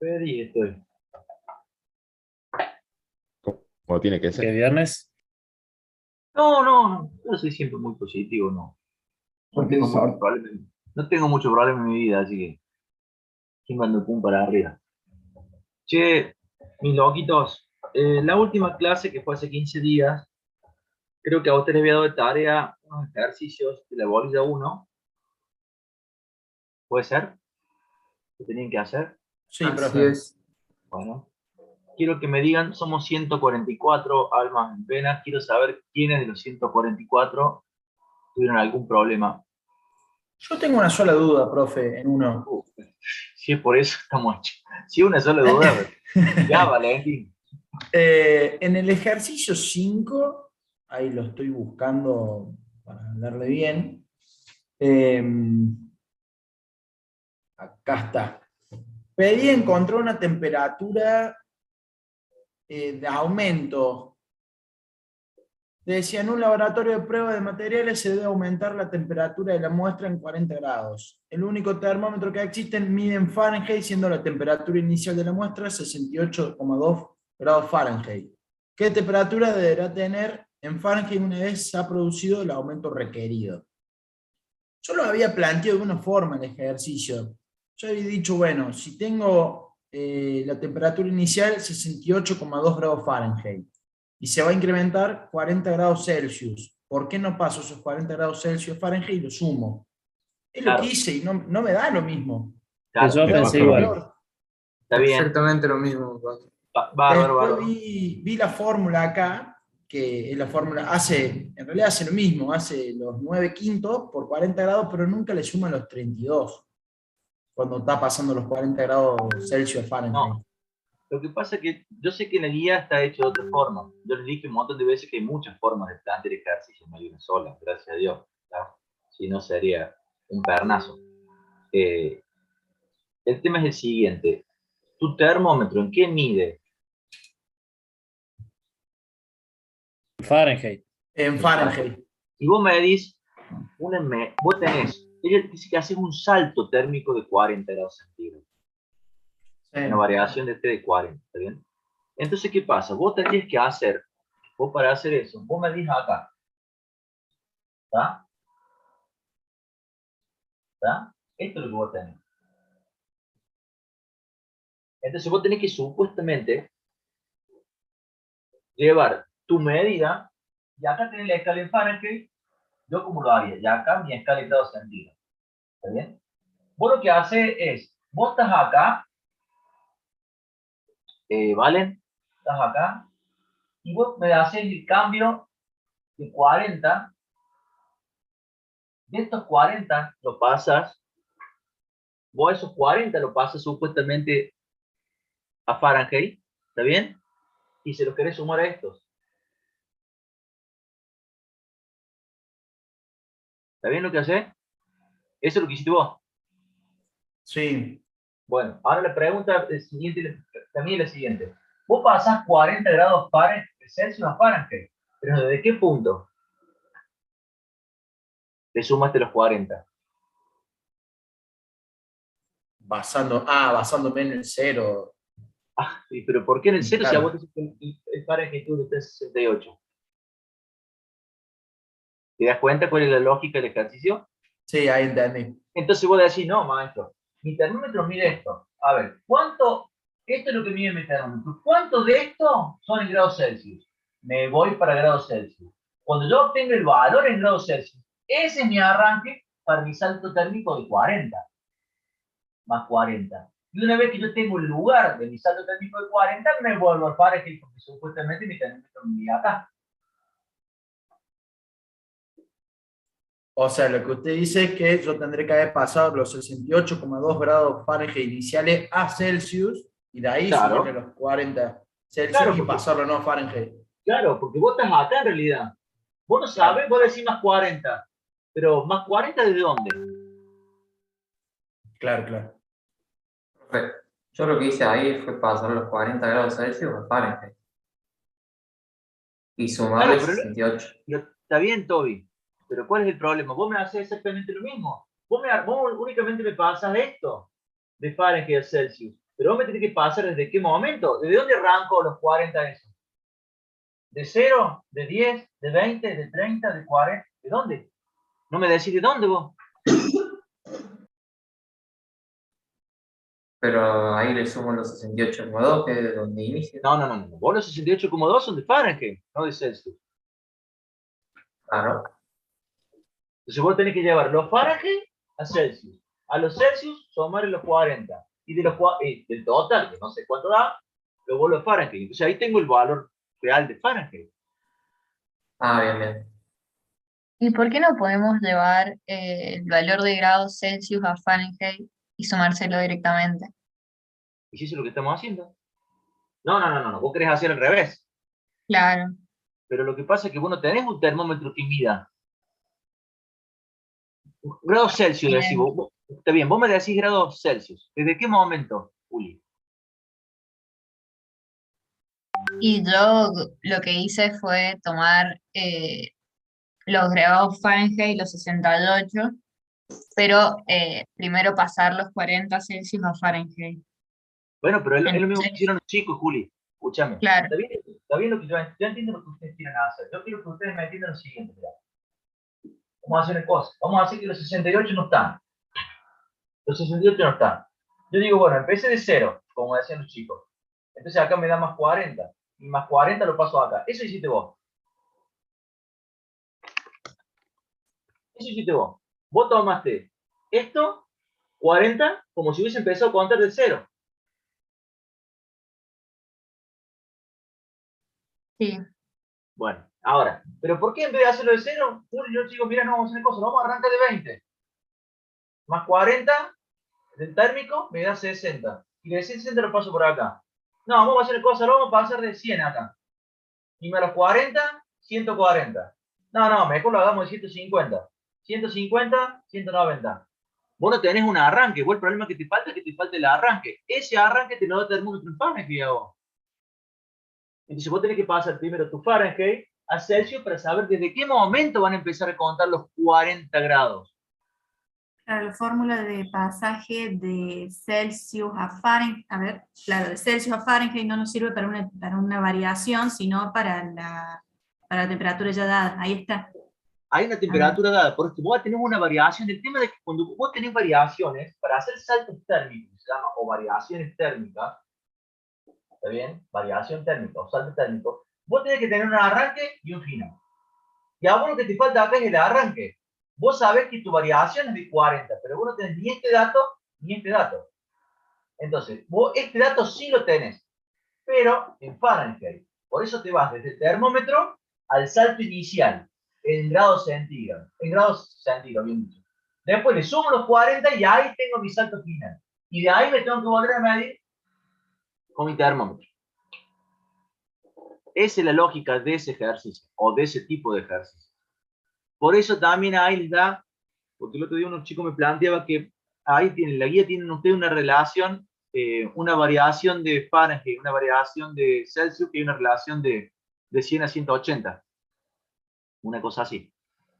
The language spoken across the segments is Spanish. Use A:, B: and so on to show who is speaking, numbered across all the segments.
A: Y estoy.
B: Como tiene que
C: ¿Qué
B: ser.
C: viernes?
A: No, yo soy siempre muy positivo, no. No tengo mucho
D: Profesor.
A: problema. No tengo mucho problema en mi vida, así que siempre ando pum para arriba. Che, mis loquitos, la última clase que fue hace 15 días, creo que a vos te les había dado de tarea unos ejercicios de la bolilla uno. ¿Puede ser? ¿Que tenían que hacer?
D: Sí,
E: Así
D: profe.
E: es.
A: Bueno, quiero que me digan, somos 144 almas en pena, quiero saber quiénes de los 144 tuvieron algún problema.
D: Yo tengo una sola duda, profe, en uno.
A: Si es por eso, estamos hechos. Si es una sola duda, ya, Valentín.
D: En el ejercicio 5, ahí lo estoy buscando para darle bien. Acá está. Pedí encontrar una temperatura de aumento. Decía, en un laboratorio de prueba de materiales se debe aumentar la temperatura de la muestra en 40 grados. El único termómetro que existe mide en Fahrenheit, siendo la temperatura inicial de la muestra 68,2 grados Fahrenheit. ¿Qué temperatura deberá tener en Fahrenheit una vez se ha producido el aumento requerido? Yo lo había planteado de una forma el ejercicio. Yo había dicho, bueno, si tengo la temperatura inicial 68,2 grados Fahrenheit, y se va a incrementar 40 grados Celsius. ¿Por qué no paso esos 40 grados Celsius Fahrenheit y lo sumo? Es lo
A: Claro.
D: que hice y no me da lo mismo.
A: Claro,
C: Yo
D: Me da
C: pensé
D: mucho
C: igual.
D: peor.
A: está bien.
E: Exactamente lo mismo. Pato.
A: Bárbaro,
D: Después
A: bárbaro.
D: vi la fórmula acá, que es la fórmula, en realidad hace lo mismo, hace los 9 quintos por 40 grados, pero nunca le suma los 32, cuando está pasando los 40 grados Celsius Fahrenheit.
A: No, lo que pasa es que yo sé que la guía está hecha de otra forma. Yo les dije un montón de veces que hay muchas formas de plantear ejercicios, no hay una sola, gracias a Dios. ¿Tá? Si no sería un pernazo. El tema es el siguiente. ¿Tu termómetro en qué mide?
C: Fahrenheit.
D: En Fahrenheit.
A: Si vos medís, vos tenés, ella dice que haces un salto térmico de 40 grados centígrados.
D: Sí.
A: Una variación de T de 40, ¿está bien? Entonces, ¿qué pasa? Vos tendrías que hacer, vos para hacer eso, vos medís acá. ¿Está? ¿Está? Esto es lo que vos tenés. Entonces vos tenés que supuestamente llevar tu medida, y acá tenés la escala en Fahrenheit, yo como lo haría, y acá mi escala en grados centígrados. ¿Está bien? Vos lo que haces es, vos estás acá, ¿vale? Estás acá, y vos me haces el cambio de 40, de estos 40 lo pasas, vos esos 40 lo pasas supuestamente a Fahrenheit, ¿está bien? Y se los querés sumar a estos. ¿Está bien lo que haces? Eso es lo que hiciste vos.
D: Sí.
A: Bueno, ahora la pregunta también es la siguiente. Vos pasás 40 grados Celsius a Fahrenheit, pero ¿desde qué punto le sumaste los 40?
D: Basándome en el cero.
A: Ah, sí, pero ¿por qué en el 0 si a
D: Claro.
A: vos te el Fahrenheit está en 68? ¿Te das cuenta cuál es la lógica del ejercicio?
D: Sí, ahí entendí.
A: Entonces vos decís, no, maestro, mi termómetro mide esto. A ver, ¿cuánto? Esto es lo que mide mi termómetro. ¿Cuánto de esto son en grados Celsius? Me voy para grados Celsius. Cuando yo obtengo el valor en grados Celsius, ese es mi arranque para mi salto térmico de 40, más 40. Y una vez que yo tengo el lugar de mi salto térmico de 40, me vuelvo al Fahrenheit porque supuestamente mi termómetro mide acá.
D: O sea, lo que usted dice es que yo tendré que haber pasado los 68,2 grados Fahrenheit iniciales a Celsius y de ahí
A: Claro.
D: sumarle los 40 Celsius
A: Claro,
D: y
A: porque,
D: pasarlo no a Fahrenheit.
A: claro, porque vos estás acá en realidad. Vos no sabés, vos decís más 40. Pero ¿más 40 de dónde?
D: Claro, claro.
E: Profe, yo lo que hice ahí fue pasar los 40 grados Celsius a Fahrenheit y
A: Claro,
E: sumarle 68.
A: pero está bien, Toby. Pero ¿cuál es el problema? Vos me haces exactamente lo mismo. Vos únicamente me pasas esto de Fahrenheit a Celsius. Pero vos me tenés que pasar desde qué momento, ¿desde dónde arranco los 40 eso? ¿De 0? ¿De 10? ¿De 20? ¿De 30? ¿De 40? ¿De dónde? No me decís de dónde vos.
E: Pero ahí le sumo los 68,2, que es de donde inicia.
A: No. Vos los 68,2 son de Fahrenheit, no de Celsius.
E: Claro.
A: Entonces vos tenés que llevar los Fahrenheit a Celsius. A los Celsius sumarle los 40. Y del total, que no sé cuánto da, lo vuelvo a Fahrenheit. Entonces ahí tengo el valor real de Fahrenheit.
E: Ah, bien, bien.
B: ¿Y por qué no podemos llevar el valor de grados Celsius a Fahrenheit y sumárselo directamente?
A: ¿Y si eso es lo que estamos haciendo? No. Vos querés hacer al revés.
B: Claro.
A: Pero lo que pasa es que vos no tenés un termómetro que mida grados Celsius. Decís, está bien, vos me decís grados Celsius. ¿Desde qué momento, Juli?
B: Y yo lo que hice fue tomar los grados Fahrenheit, los 68, pero primero pasar los 40 Celsius a Fahrenheit.
A: Bueno, pero es lo mismo que
B: Entonces,
A: hicieron los chicos, Juli. Escúchame.
B: claro,
A: Está bien lo que yo entiendo lo que ustedes quieren hacer. Yo quiero que ustedes me entiendan lo siguiente. Mirá. Vamos a hacer una cosa. Vamos a decir que los 68 no están. Los 68 no están. Yo digo, bueno, empecé de 0, como decían los chicos. Entonces acá me da más 40. Y más 40 lo paso acá. Eso hiciste vos. Eso hiciste vos. Vos tomaste esto, 40, como si hubiese empezado a contar de 0.
B: sí,
A: Bueno, ahora, ¿pero por qué en vez de hacerlo de 0? Yo digo, mira, no vamos a hacer cosas, vamos a arrancar de 20. Más 40 del térmico me da 60. Y de 60 lo paso por acá. No, vamos a hacer cosas, lo vamos a pasar de 100 acá. Y menos 40, 140. No, mejor lo hagamos de 150. 150, 190. Vos no tenés un arranque, vos el problema que te falta es que te falta el arranque. Ese arranque te lo da el termómetro en Fahrenheit a vos. Entonces vos tenés que pasar primero tu Fahrenheit a Celsius para saber desde qué momento van a empezar a contar los 40 grados.
C: Claro, la fórmula de pasaje de Celsius a Fahrenheit, a ver, claro, de Celsius a Fahrenheit no nos sirve para una variación, sino para la temperatura ya dada. Ahí está.
A: Hay una temperatura dada, por esto vos tenés una variación. El tema de que cuando vos tenés variaciones, para hacer saltos térmicos, se llama, o variaciones térmicas, ¿está bien? Variación térmica o salto térmico, vos tenés que tener un arranque y un final. Y a vos lo que te falta acá es el arranque. Vos sabés que tu variación es de 40, pero vos no tenés ni este dato ni este dato. Entonces, vos este dato sí lo tenés, pero en Fahrenheit. Por eso te vas desde el termómetro al salto inicial, en grados centígrados. En grados centígrados, bien dicho. Después le sumo los 40 y ahí tengo mi salto final. Y de ahí me tengo que volver a medir con mi termómetro. Esa es la lógica de ese ejercicio, o de ese tipo de ejercicio. Por eso también ahí les da, porque el otro día unos chicos me planteaba que ahí en la guía tienen ustedes una relación, una variación de Fahrenheit, una variación de Celsius, que hay una relación de 100 a 180. Una cosa así.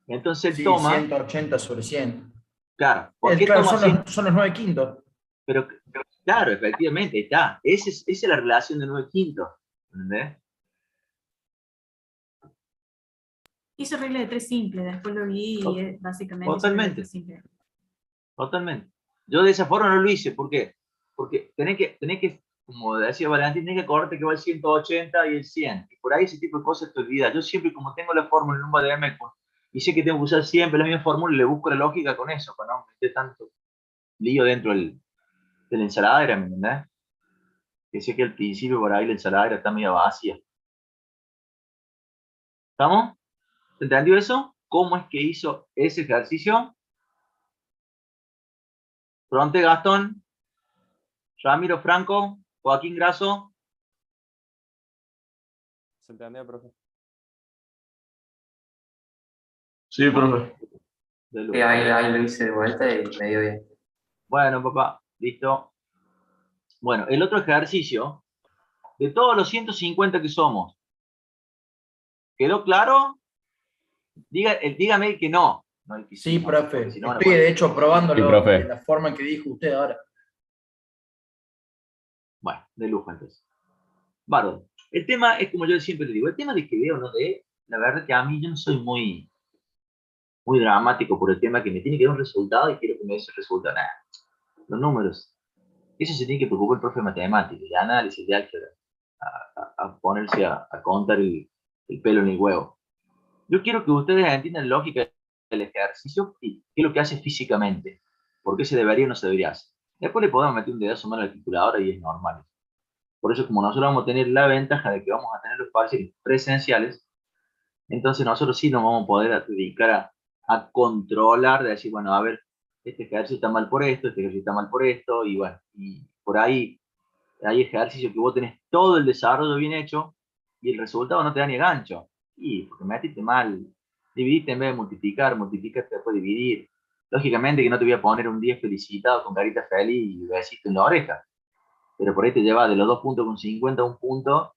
A: Entonces él
D: Sí,
A: toma...
D: 180 sobre 100.
A: Claro, ¿por qué
D: Claro,
A: toma 100?
D: son los 9 quintos.
A: Pero claro, efectivamente, está. Esa es la relación de 9 quintos. ¿Entendés?
C: Hizo regla de 3 simple, después lo vi y es básicamente hizo regla de
A: Totalmente.
C: 3 simple.
A: Totalmente. Yo de esa forma no lo hice. ¿Por qué? Porque tenés que, como decía Valentín, tenés que acordarte que va el 180 y el 100. Y por ahí ese tipo de cosas te olvidas. Yo siempre, como tengo la fórmula en un de y sé que tengo que usar siempre la misma fórmula, le busco la lógica con eso, para no meter tanto lío dentro de la ensaladera, ¿me entendés? Que sé que al principio por ahí la ensaladera está medio vacía. ¿Estamos? ¿Se entendió eso? ¿Cómo es que hizo ese ejercicio? Fronte Gastón, Ramiro Franco, Joaquín Grasso.
F: ¿Se entendió, profe?
G: Sí, profe.
E: Sí, ahí lo hice de vuelta y me dio bien.
A: Bueno, papá, listo. Bueno, el otro ejercicio, de todos los 150 que somos, ¿quedó claro? Dígame el que no. No el que
D: Sí,
A: ¿no?
D: profe.
A: Si no,
D: Estoy de hecho probándolo
G: Sí, profe.
D: de la forma que dijo usted ahora.
A: Bueno, de lujo entonces. Bárbaro. El tema es como yo siempre le digo, el tema de que veo o no de, la verdad que a mí yo no soy muy dramático por el tema que me tiene que dar un resultado y quiero que me dé ese resultado. Nada. Los números. Eso se tiene que preocupar el profe de matemáticas, de análisis, de álgebra, a ponerse a contar el pelo en el huevo. Yo quiero que ustedes entiendan la lógica del ejercicio y qué es lo que hace físicamente. ¿Por qué se debería o no se debería hacer? Después le podemos meter un dedazo más a la calculadora y es normal. Por eso, como nosotros vamos a tener la ventaja de que vamos a tener los parciales presenciales, entonces nosotros sí nos vamos a poder dedicar a controlar, de decir, bueno, a ver, este ejercicio está mal por esto, este ejercicio está mal por esto, y bueno, y por ahí hay ejercicios que vos tenés todo el desarrollo bien hecho y el resultado no te da ni gancho. Y porque metiste mal, dividiste en vez de multiplicar, multiplicaste después de dividir. Lógicamente que no te voy a poner un 10 felicitado con carita feliz y besito en la oreja, pero por ahí te lleva de los 2 puntos con 50 a un punto,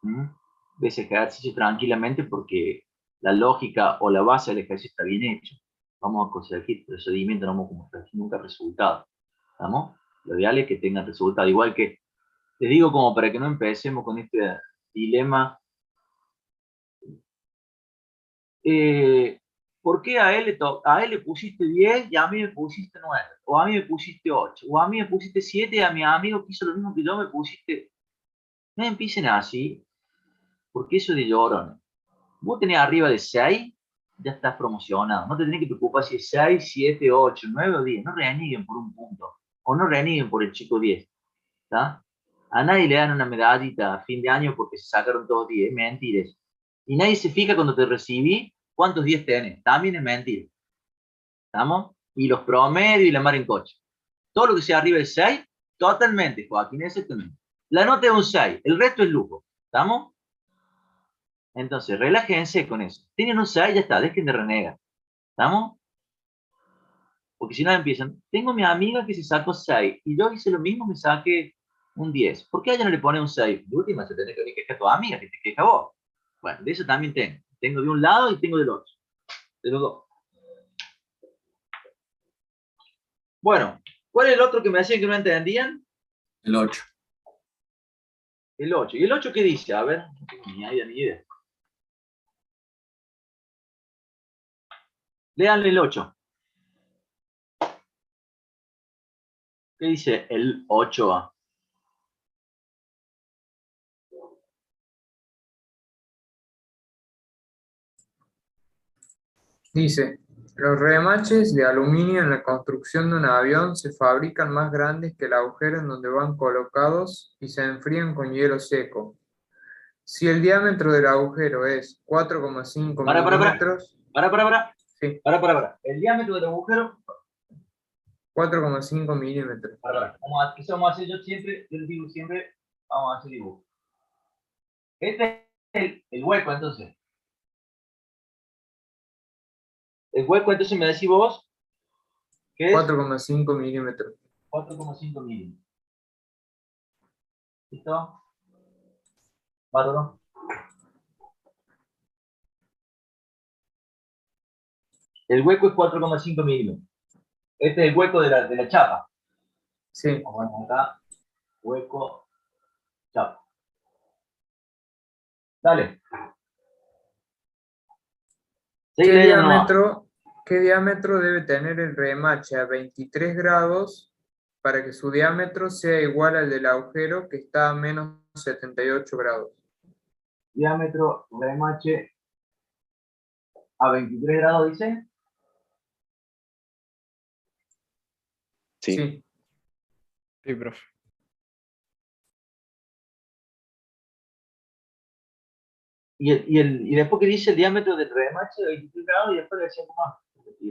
A: de ese ejercicio tranquilamente porque la lógica o la base del ejercicio está bien hecho. Vamos a conseguir procedimiento, no vamos a conseguir nunca resultado. ¿Estamos? Lo ideal es que tengan resultado. Igual que, les digo como para que no empecemos con este dilema, ¿por qué a él le pusiste 10 y a mí me pusiste 9? O a mí me pusiste 8, o a mí me pusiste 7 y a mi amigo que hizo lo mismo que yo me pusiste. No empiecen así, porque eso de llorón. Vos tenés arriba de 6, ya estás promocionado. No te tenés que preocupar si es 6, 7, 8, 9 o 10. No renieguen por un punto. O no renieguen por el chico 10. ¿Está? A nadie le dan una medallita a fin de año porque se sacaron todos 10. Es mentira. Y nadie se fija cuando te recibí cuántos 10 tenés. También es mentira. ¿Estamos? Y los promedios y la mar en coche. Todo lo que sea arriba de 6, totalmente, Joaquín, exactamente. La nota es un 6, el resto es lujo. ¿Estamos? Entonces, relájense con eso. Tienen un 6, ya está, dejen de renegar. ¿Estamos? Porque si no empiezan, tengo mi amiga que se sacó 6 y yo hice lo mismo, me saqué un 10. ¿Por qué a ella no le pone un 6? De última se tiene que quejar a tu amiga, que te queja vos. Bueno, de eso también tengo. Tengo de un lado y tengo del otro. De los dos. Bueno, ¿cuál es el otro que me decían que no entendían?
E: El 8.
A: El 8. ¿Y el 8 qué dice? A ver, no tengo ni idea. Leanle el 8. ¿Qué dice el 8A?
F: Dice, los remaches de aluminio en la construcción de un avión se fabrican más grandes que el agujero en donde van colocados y se enfrían con hielo seco. Si el diámetro del agujero es 4,5
A: Para.
F: milímetros, sí,
A: Para. El diámetro del agujero.
F: 4,5 milímetros.
A: Eso vamos a hacer yo les digo siempre, vamos a hacer dibujo. Este es el hueco, entonces. El hueco, entonces me decís vos, que es
F: 4,5 milímetros.
A: 4,5 milímetros. ¿Listo? Bárbaro. El hueco es 4,5 milímetros. Este es el hueco de la chapa.
F: Sí.
A: Vamos acá, hueco, chapa. Dale.
F: ¿Qué
A: Leyendo nomás.
F: diámetro debe tener el remache a 23 grados para que su diámetro sea igual al del agujero que está a menos 78 grados?
A: Diámetro remache a 23 grados, dice.
G: Sí.
F: Sí.
G: Sí, profe.
A: Y después que dice el diámetro del remache de 23 grados y después decía más.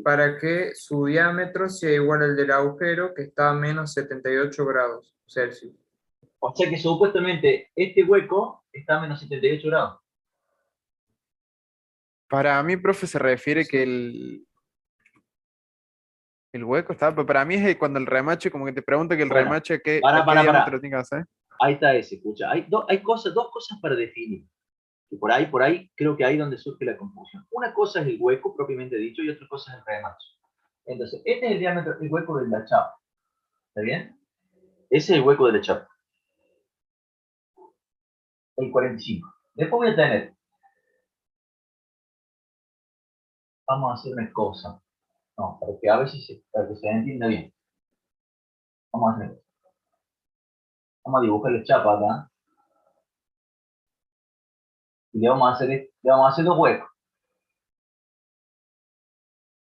F: Para que su diámetro sea igual al del agujero que está a menos 78 grados Celsius.
A: O sea que supuestamente este hueco está a menos 78 grados.
G: Para mí, profe, se refiere que el hueco está, pero para mí es cuando el remache, como que te pregunta que el
A: Bueno,
G: remache a
A: para.
G: qué diámetro tiene que hacer.
A: Ahí está ese, escucha. Hay dos cosas para definir. Que por ahí creo que ahí es donde surge la confusión. Una cosa es el hueco propiamente dicho y otra cosa es el remache. Entonces, este es el diámetro, el hueco de la chapa. ¿Está bien? Ese es el hueco de la chapa. el 45. Después voy a tener, vamos a hacer una cosa, no, para que a ver si para que se entienda bien. Vamos a hacer esto. Vamos a dibujar la chapa acá. Y le vamos a hacer dos huecos.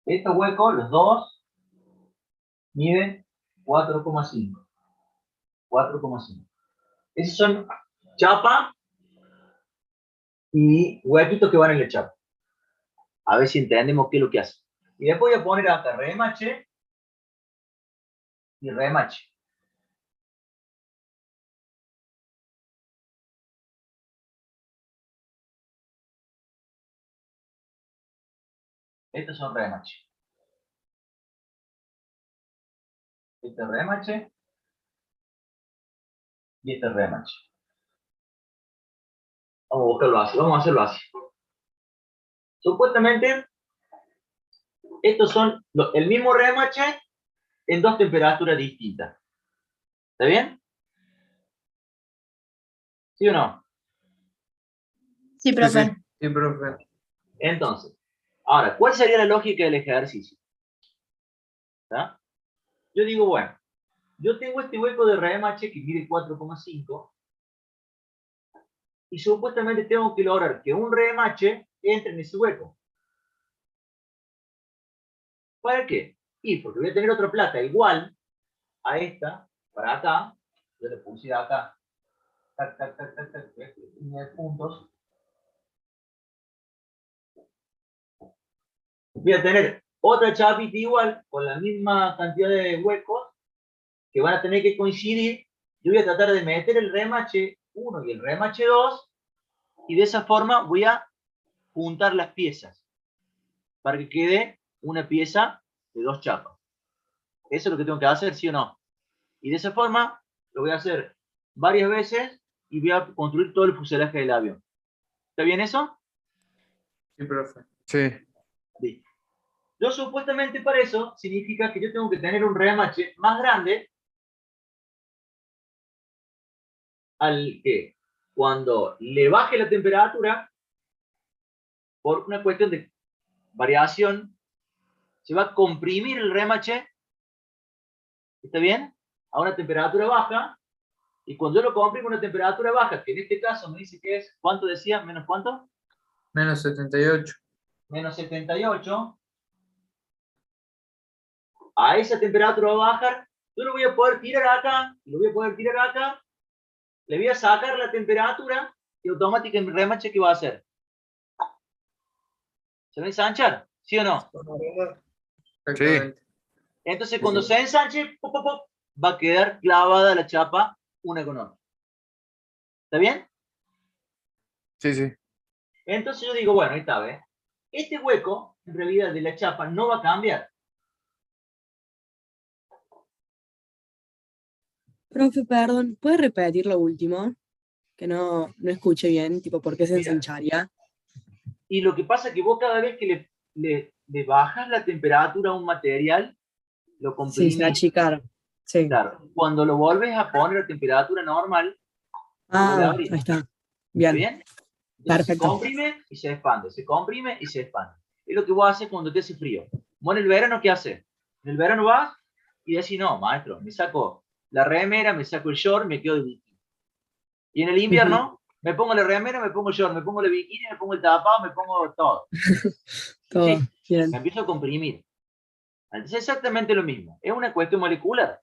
A: Estos huecos, los dos, miden 4,5. 4,5. Esos son chapa y huequitos que van en la chapa. A ver si entendemos qué es lo que hace. Y después voy a poner acá remache y remache. Estos son remache. Este es remache y este es remache. Vamos a buscarlo así, vamos a hacerlo así. Supuestamente, estos son el mismo remache en dos temperaturas distintas. ¿Está bien? ¿Sí o no?
B: Sí, profe.
F: Sí, sí, profe.
A: Entonces, ahora, ¿cuál sería la lógica del ejercicio? ¿Está? Yo digo, bueno, yo tengo este hueco de remache que mide 4,5 y supuestamente tengo que lograr que un remache entre en ese hueco. ¿Para qué? Y porque voy a tener otra plata igual a esta, para acá, yo le puse acá, tac, tac, tac, tac, tac, línea de puntos. Voy a tener otra chapita igual, con la misma cantidad de huecos, que van a tener que coincidir. Yo voy a tratar de meter el remache 1 y el remache 2, y de esa forma voy a juntar las piezas, para que quede una pieza de dos chapas. Eso es lo que tengo que hacer, ¿sí o no? Y de esa forma lo voy a hacer varias veces y voy a construir todo el fuselaje del avión. ¿Está bien eso?
F: Sí, profe.
G: Sí.
A: Listo. Yo supuestamente para eso significa que yo tengo que tener un remache más grande al que cuando le baje la temperatura, por una cuestión de variación, se va a comprimir el remache, ¿está bien? A una temperatura baja, y cuando yo lo comprimo a una temperatura baja, que en este caso me dice que es, ¿cuánto decía? ¿Menos cuánto?
F: Menos 78.
A: Menos 78. A esa temperatura va a bajar, yo lo voy a poder tirar acá, lo voy a poder tirar acá, le voy a sacar la temperatura, y automáticamente el remache, ¿qué va a hacer? ¿Se va a ensanchar? ¿Sí o no?
F: Exactamente.
A: Entonces cuando se ensanche, pop, pop, pop, va a quedar clavada la chapa una con otra. ¿Está bien?
G: Sí, sí.
A: Entonces yo digo, bueno, ahí está, ¿ves? Este hueco, en realidad, de la chapa no va a cambiar.
H: Profe, perdón, ¿puede repetir lo último? Que no escuché bien, tipo, ¿por qué se
A: Mira.
H: ensancharía?
A: Y lo que pasa es que vos cada vez que le bajas la temperatura a un material, lo
H: Sí, se
A: comprimís.
H: achicar. Sí.
A: Claro. Cuando lo vuelves a poner a temperatura normal, lo vuelve a
H: Ah,
A: abrir.
H: ahí está.
A: ¿Está
H: Bien,
A: bien? Entonces se
H: perfecto.
A: comprime y se expande, se comprime y se expande. Es lo que vos haces cuando te hace frío. Vos en el verano, ¿qué haces? En el verano vas y decís, no, maestro, me saco la remera, me saco el short, me quedo de bikini. Y en el invierno, me pongo la remera, me pongo el short, me pongo el bikini, me pongo el tapado, me pongo todo.
H: Todo
A: Sí,
H: bien.
A: me empiezo a comprimir. Entonces es exactamente lo mismo. Es una cuestión molecular.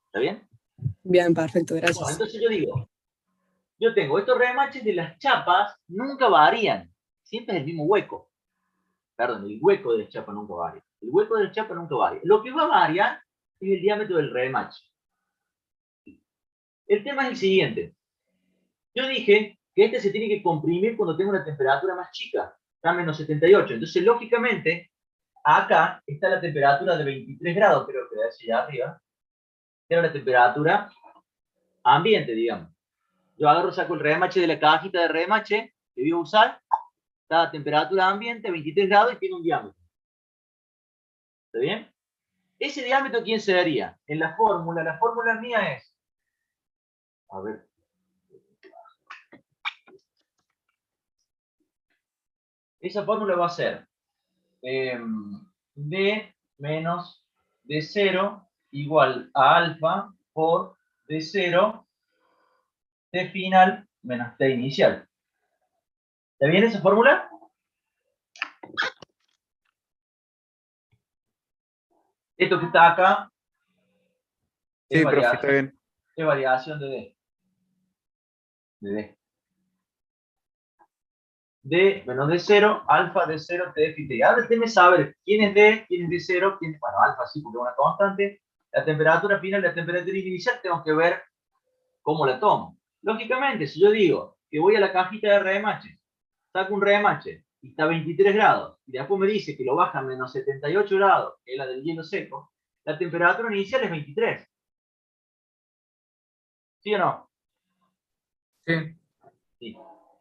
A: ¿Está bien?
H: Bien, perfecto,
A: Bueno,
H: gracias.
A: entonces yo digo, yo tengo estos remaches de las chapas, nunca varían. Siempre es el mismo hueco. Perdón, el hueco de la chapa nunca varía. El hueco de la chapa nunca varía. Lo que va a variar es el diámetro del remache. El tema es el siguiente. Yo dije que este se tiene que comprimir cuando tenga una temperatura más chica, está a menos 78. Entonces, lógicamente, acá está la temperatura de 23 grados, creo que decía allá arriba. Era la temperatura ambiente, digamos. Yo agarro, saco el remache de la cajita de remache que voy a usar, está a temperatura ambiente, 23 grados, y tiene un diámetro. ¿Está bien? ¿Ese diámetro quién sería? En la fórmula mía es, a ver, Esa fórmula va a ser D menos D0 igual a alfa por D0, T final menos T inicial. ¿Está bien esa fórmula? Esto que está acá
G: Sí, profe, está bien.
A: es variación de D. De D. D menos D0, alfa D0, T de phi T. Ahora tenés que saber quién es D, quién es D0, quién es, bueno, alfa sí, porque es una constante. La temperatura final, la temperatura inicial, tengo que ver cómo la tomo. Lógicamente, si yo digo que voy a la cajita de RMH, saco un RMH y está a 23 grados, y después me dice que lo baja a menos 78 grados, que es la del hielo seco, la temperatura inicial es 23. ¿Sí o no?
F: Sí.
A: Sí.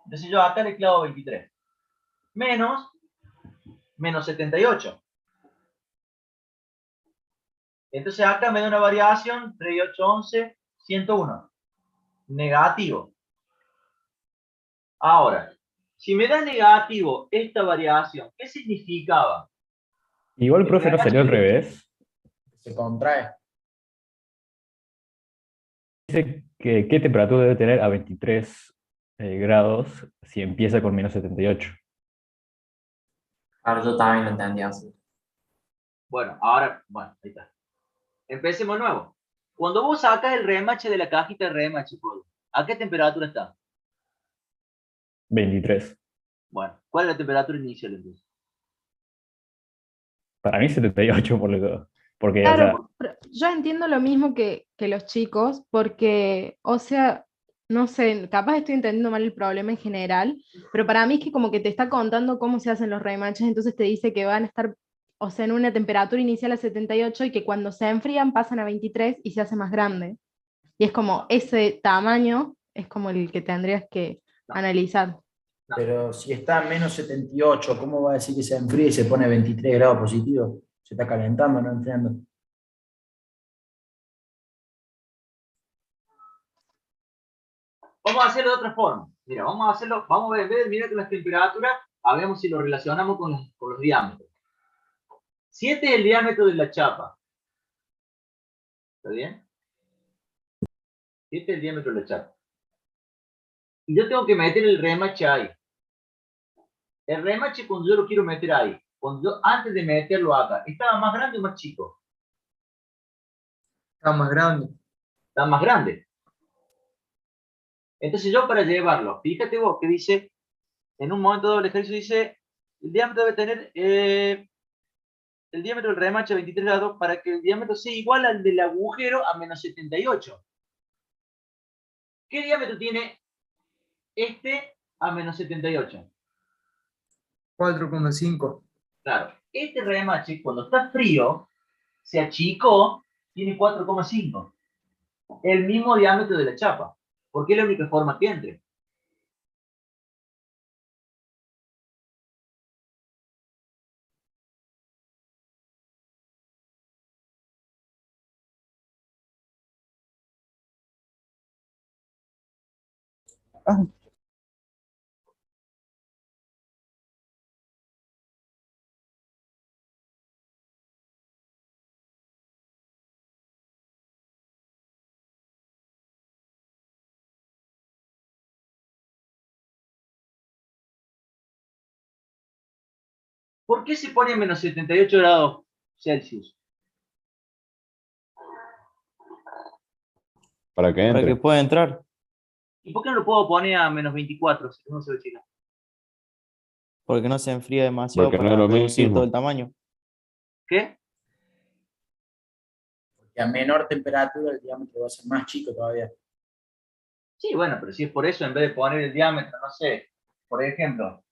A: Entonces yo acá le clavo 23. Menos 78. Entonces acá me da una variación 3, 8, 11, 101. Negativo. Ahora, si me da negativo esta variación, ¿qué significaba?
I: Igual,
A: El
I: profe, ¿no sería al
A: RMH
I: revés?
D: Se contrae.
I: Dice que qué temperatura debe tener a 23 grados si empieza con menos 78.
E: Claro, yo también lo entendí así.
A: Bueno, ahora, bueno, ahí está. Empecemos de nuevo. Cuando vos sacas el RMH de la cajita de RMH, ¿a qué temperatura está?
I: 23.
A: Bueno, ¿cuál es la temperatura inicial entonces?
I: Para mí 78 por lo que... Porque, o
J: Claro,
I: sea,
J: pero yo entiendo lo mismo que los chicos, porque, o sea, no sé, capaz estoy entendiendo mal el problema en general, pero para mí es que como que te está contando cómo se hacen los rematches, entonces te dice que van a estar, o sea, en una temperatura inicial a 78 y que cuando se enfrían pasan a 23 y se hace más grande. Y es como ese tamaño es como el que tendrías que
A: No,
J: analizar.
A: no.
D: Pero si está a menos 78, ¿cómo va a decir que se enfría y se pone 23 grados positivo? Se está calentando, no enfriando.
A: Vamos a hacerlo de otra forma. Mira, vamos a hacerlo, vamos a ver, mira con las temperaturas, a ver si lo relacionamos con los diámetros. Si este es el diámetro de la chapa, ¿está bien? Si este es el diámetro de la chapa. Y yo tengo que meter el remache ahí. El remache cuando yo lo quiero meter ahí, cuando yo, antes de meterlo acá, ¿estaba más grande o más chico?
F: Está más grande.
A: Está más grande. Entonces yo para llevarlo, fíjate vos que dice, en un momento dado el ejercicio dice, el diámetro debe tener el diámetro del remache a 23 grados para que el diámetro sea igual al del agujero a menos 78. ¿Qué diámetro tiene este a menos 78?
F: 4,5.
A: Claro, este remache cuando está frío se achicó, tiene 4,5. El mismo diámetro de la chapa, porque es la única forma que entre. ¿Por qué se pone a menos 78 grados Celsius?
K: Para que
L: Para que
K: entre.
L: pueda entrar,
A: ¿Y por qué no lo puedo poner a menos 24 si no se ve chica?
L: porque no se enfría demasiado
K: Porque no es
L: para
K: lo
L: reducir todo el
K: mismo.
L: tamaño.
A: ¿Qué?
D: Porque a menor temperatura el diámetro va a ser más chico todavía.
A: Sí, bueno, pero si es por eso, en vez de poner el diámetro, no sé, por ejemplo,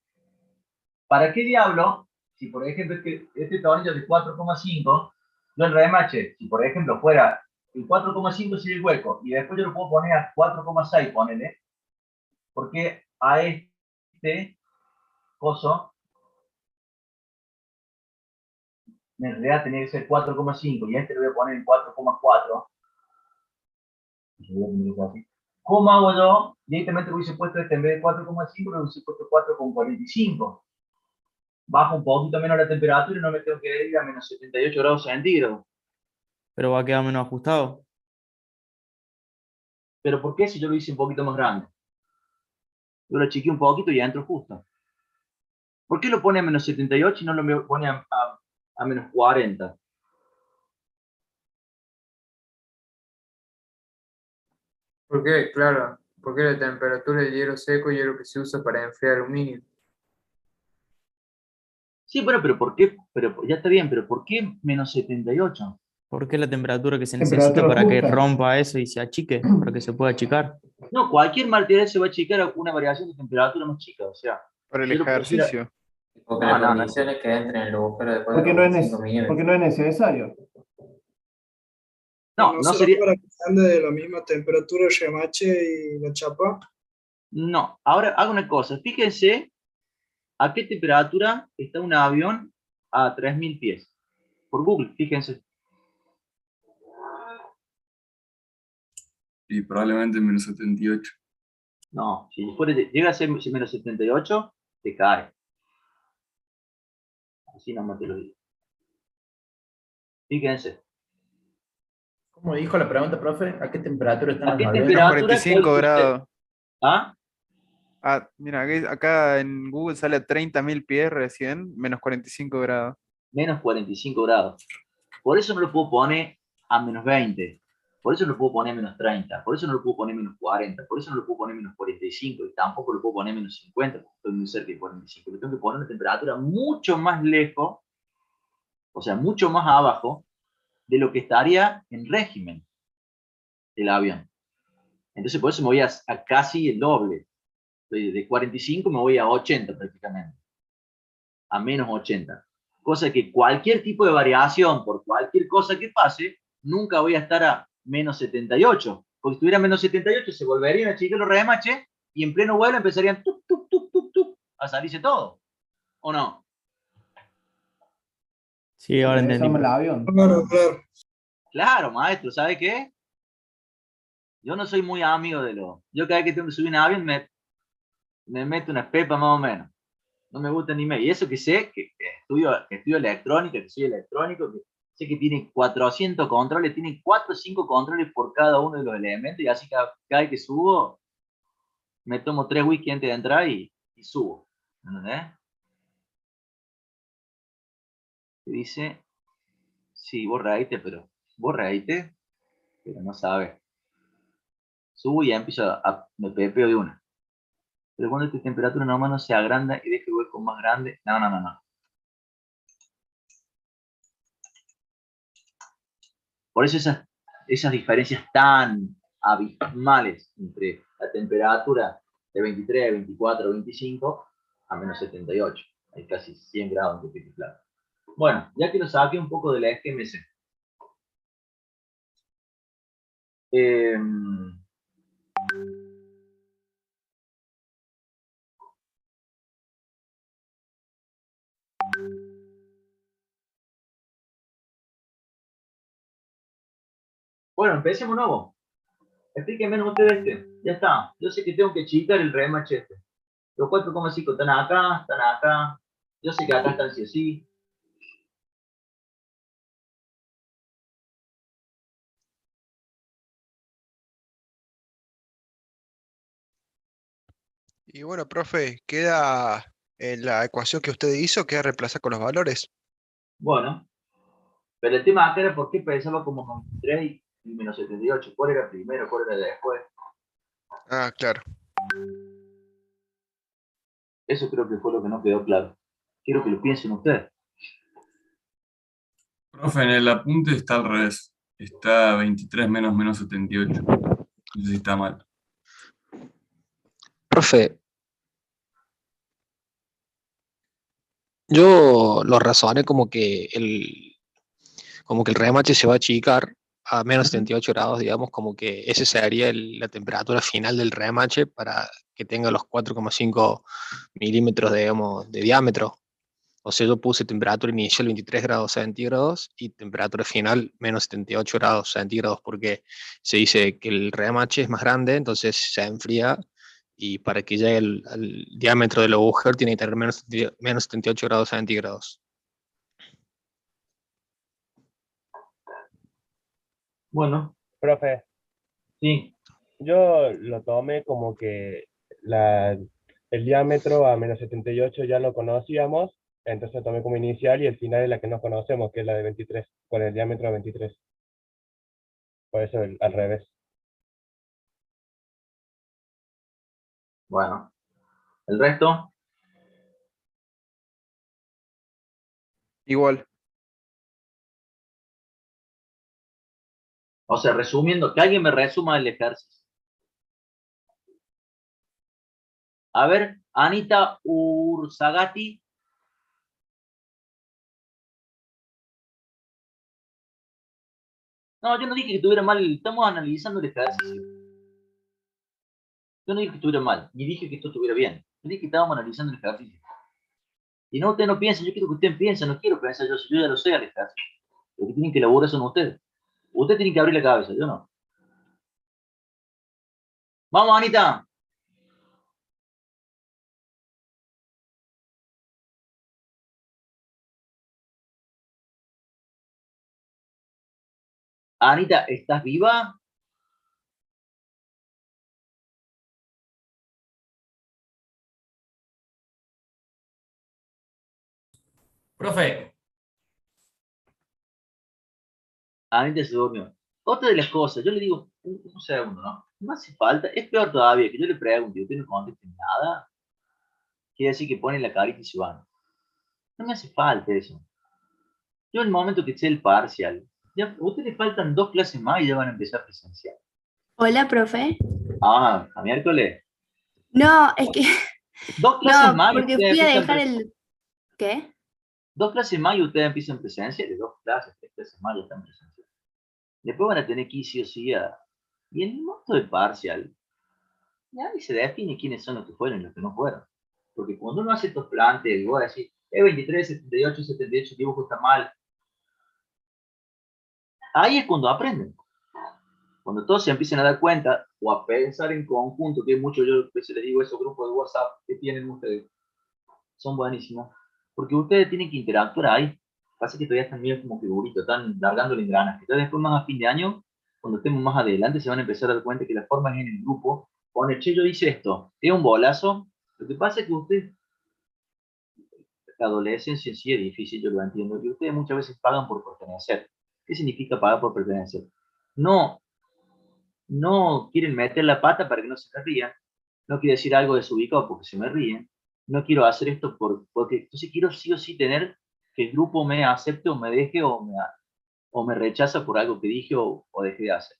A: ¿para qué diablo, si por ejemplo este tornillo es de 4,5, yo el remache, si por ejemplo fuera el 4,5 sería el hueco, y después yo lo puedo poner a 4,6, ponele, porque a este coso, en realidad tenía que ser 4,5, y a este le voy a poner en 4,4, ¿cómo hago yo? Directamente lo hubiese puesto este en vez de 4,5, lo hubiese puesto 4,45. baja un poquito menos la temperatura y no me tengo que ir a menos 78 grados centígrados.
L: Pero va a quedar menos ajustado.
A: ¿Pero por qué si yo lo hice un poquito más grande? Yo lo achiqué un poquito y entro justo. ¿Por qué lo pone a menos 78 y no lo pone a menos 40?
F: Porque, claro, porque la temperatura del hielo seco y lo que se usa para enfriar aluminio.
A: Sí, bueno, pero ¿por qué? Pero ya está bien, pero ¿por qué menos 78?
L: Porque es la temperatura que se necesita
D: Temperatura
L: para que
D: justa.
L: rompa eso y se achique, para que se pueda achicar.
A: No, cualquier material se va a achicar a una variación de temperatura más chica, o sea,
G: Por el
A: yo lo prefiero-
G: ejercicio.
E: Porque
A: No,
E: la
A: no, no.
E: condición es que entre en el agujero después de
K: Porque no es,
E: 45 milímetros.
K: porque no es necesario.
A: No,
M: ¿No
A: no
M: será
A: sería.
M: para que ande de la misma temperatura el remache y la chapa?
A: No, ahora hago una cosa. Fíjense a qué temperatura está un avión a 3000 pies. Por Google, fíjense.
N: Y probablemente menos 78.
A: No, si llega a ser menos 78, te cae. Así nomás te lo digo. Fíjense.
D: ¿Cómo dijo la pregunta, profe? ¿A qué temperatura están
A: ¿A
D: los
A: qué
D: aviones?
A: temperatura
G: Menos 45
A: calcula usted?
G: grados.
A: ¿Ah?
G: Ah, mira, acá en Google sale a 30.000 pies recién, menos 45 grados.
A: Menos 45 grados. Por eso no lo puedo poner a menos 20. Por eso no lo puedo poner a menos 30. Por eso no lo puedo poner a menos 40. Por eso no lo puedo poner a menos 45. Y tampoco lo puedo poner a menos 50, porque estoy muy cerca de 45. Le tengo que poner una temperatura mucho más lejos, o sea, mucho más abajo de lo que estaría en régimen el avión. Entonces, por eso me voy a casi el doble. De 45 me voy a 80 prácticamente. A menos 80. Cosa que cualquier tipo de variación, por cualquier cosa que pase, nunca voy a estar a menos 78. Porque si estuviera a menos 78 se volverían a chicar los remaches y en pleno vuelo empezarían a salirse todo. ¿O no?
L: Sí, ahora
K: Se
L: entendí.
K: desarma el avión.
M: Claro, claro.
A: Claro, maestro, ¿sabe qué? Yo no soy muy amigo de los... Yo cada vez que tengo que subir un avión me meto unas pepas más o menos. No me gusta ni medio. Y eso que sé, que estudio electrónica, que soy electrónico, que sé que tiene 400 controles, tiene 4 o 5 controles por cada uno de los elementos, y así cada vez que subo, me tomo 3 whisky antes de entrar y subo. ¿Entendés? Y dice, sí, vos reíste, pero no sabes. Subo y ya empiezo me pepeo de una. Pero cuando tu temperatura normal no se agranda y deje el hueco más grande, no. Por eso esas diferencias tan abismales entre la temperatura de 23, 24, 25 a menos 78. Hay casi 100 grados en tu plano. Bueno, ya que lo saqué un poco de la SGMC. Bueno, empecemos nuevo. Explíquenme ustedes Ya está. Yo sé que tengo que chicar el remache este. Los 4,5 están acá. Yo sé que acá están sí o sí.
O: Y bueno, profe, queda en la ecuación que usted hizo, queda reemplazar con los valores.
A: Bueno, pero el tema acá era por qué pensaba como 23 y menos 78. ¿Cuál era primero? ¿Cuál era después?
O: Ah, claro.
A: Eso creo que fue lo que no quedó claro. Quiero que lo piensen ustedes.
N: Profe, en el apunte está al revés. Está 23 menos 78. No sé si está mal.
P: Profe, yo lo razoné como que el remache se va a achicar a menos 78 grados, digamos, como que ese sería la temperatura final del remache para que tenga los 4,5 milímetros, digamos, de diámetro. O sea, yo puse temperatura inicial 23 grados centígrados y temperatura final menos 78 grados centígrados, porque se dice que el remache es más grande, entonces se enfría y para que llegue al diámetro del agujero tiene que tener menos 78 grados centígrados.
A: Bueno,
K: Profe,
A: sí.
K: yo lo tomé como que el diámetro a menos 78 ya lo conocíamos, entonces lo tomé como inicial y el final es la que no conocemos, que es la de 23, con el diámetro de 23. Por eso al revés.
A: Bueno, el resto,
G: Igual.
A: o sea, resumiendo, que alguien me resuma el ejercicio. A ver, Anita Urzagati. No, yo no dije que estuviera mal, estamos analizando el ejercicio. Yo no dije que estuviera mal, ni dije que esto estuviera bien. Yo dije que estábamos analizando el ejercicio. Y no, ustedes no piensen, yo quiero que ustedes piensen, no quiero pensar yo ya lo sé el ejercicio. Lo que tienen que elaborar son ustedes. Ustedes tienen que abrir la cabeza, yo no. Vamos, Anita. Anita, ¿estás viva?
Q: Profe,
A: Anita se durmió. Otra de las cosas, yo le digo, un segundo, ¿no? No hace falta, es peor todavía que yo le pregunte y usted no conteste nada, quiere decir que ponen la carita y se van. No me hace falta eso. Yo en el momento que esté el parcial, ya, a ustedes le faltan 2 clases más y ya van a empezar presencial.
R: Hola, profe.
A: Ah, a miércoles.
R: No, es que
A: 2 clases
R: no,
A: más y
R: porque
A: ustedes
R: fui a
A: empiezan
R: dejar el... ¿Qué?
A: 2 clases más y ustedes empiezan presencial, de 2 clases, 3 clases más ya están presencial. Después van a tener que ir sí o sí a... Y en el monto del parcial, nadie se define quiénes son los que fueron y los que no fueron. Porque cuando uno hace estos plantes, y voy a decir, 23, 78, 78, el dibujo está mal. Ahí es cuando aprenden. Cuando todos se empiecen a dar cuenta o a pensar en conjunto, que mucho yo les digo, esos grupos de WhatsApp que tienen ustedes, son buenísimos. Porque ustedes tienen que interactuar ahí. Pasa que todavía están medio como figuritos, están largando el engranaje. Entonces después más a fin de año, cuando estemos más adelante, se van a empezar a dar cuenta que las formas en el grupo, pone, che, yo hice esto, es un bolazo. Lo que pasa es que usted, la adolescencia en sí es difícil, yo lo entiendo, y ustedes muchas veces pagan por pertenecer. ¿Qué significa pagar por pertenecer? No, no quieren meter la pata para que no se me rían, no quiero decir algo desubicado porque se me ríen, no quiero hacer esto porque entonces quiero sí o sí tener que el grupo me acepte o me deje o me rechaza por algo que dije o dejé de hacer.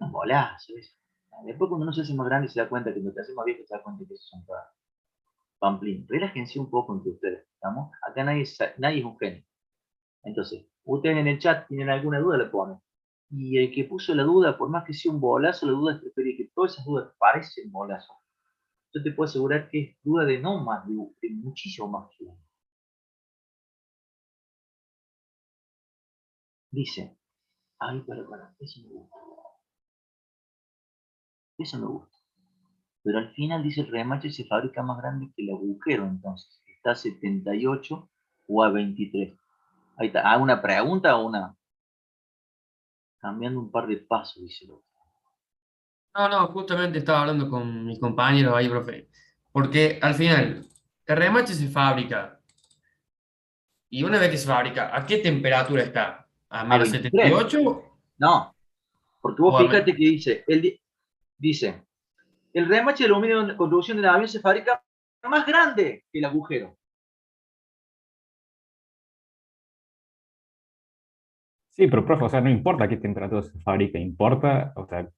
A: Un bolazo, ¿ves? Después cuando uno se hace más grande se da cuenta que cuando te hace más viejo se da cuenta que eso son pamplín. Relájense un poco entre ustedes, ¿estamos? Acá nadie es un genio. Entonces, ustedes en el chat tienen alguna duda, le ponen. Y el que puso la duda, por más que sea un bolazo, la duda es preferir que todas esas dudas parecen bolazo. Yo te puedo asegurar que es duda de no más, de muchísimo más que uno. Dice, ay, para, eso me gusta. Eso me gusta. Pero al final dice el remache se fabrica más grande que el agujero, entonces. Está a 78 o a 23. Ahí está. ¿Hago una pregunta o una? Cambiando un par de pasos, dice el otro.
Q: no, justamente estaba hablando con mis compañeros ahí, profe. Porque al final, el remache se fabrica. Y una vez que se fabrica, ¿a qué temperatura está? ¿A
A: A
Q: menos
A: 23.
Q: 78?
A: No, porque vos
Q: O a
A: fíjate que dice, el remache de aluminio de construcción del avión se fabrica más grande que el agujero.
I: Sí, pero profe, o sea, no importa a qué temperatura se fabrica, importa, o sea,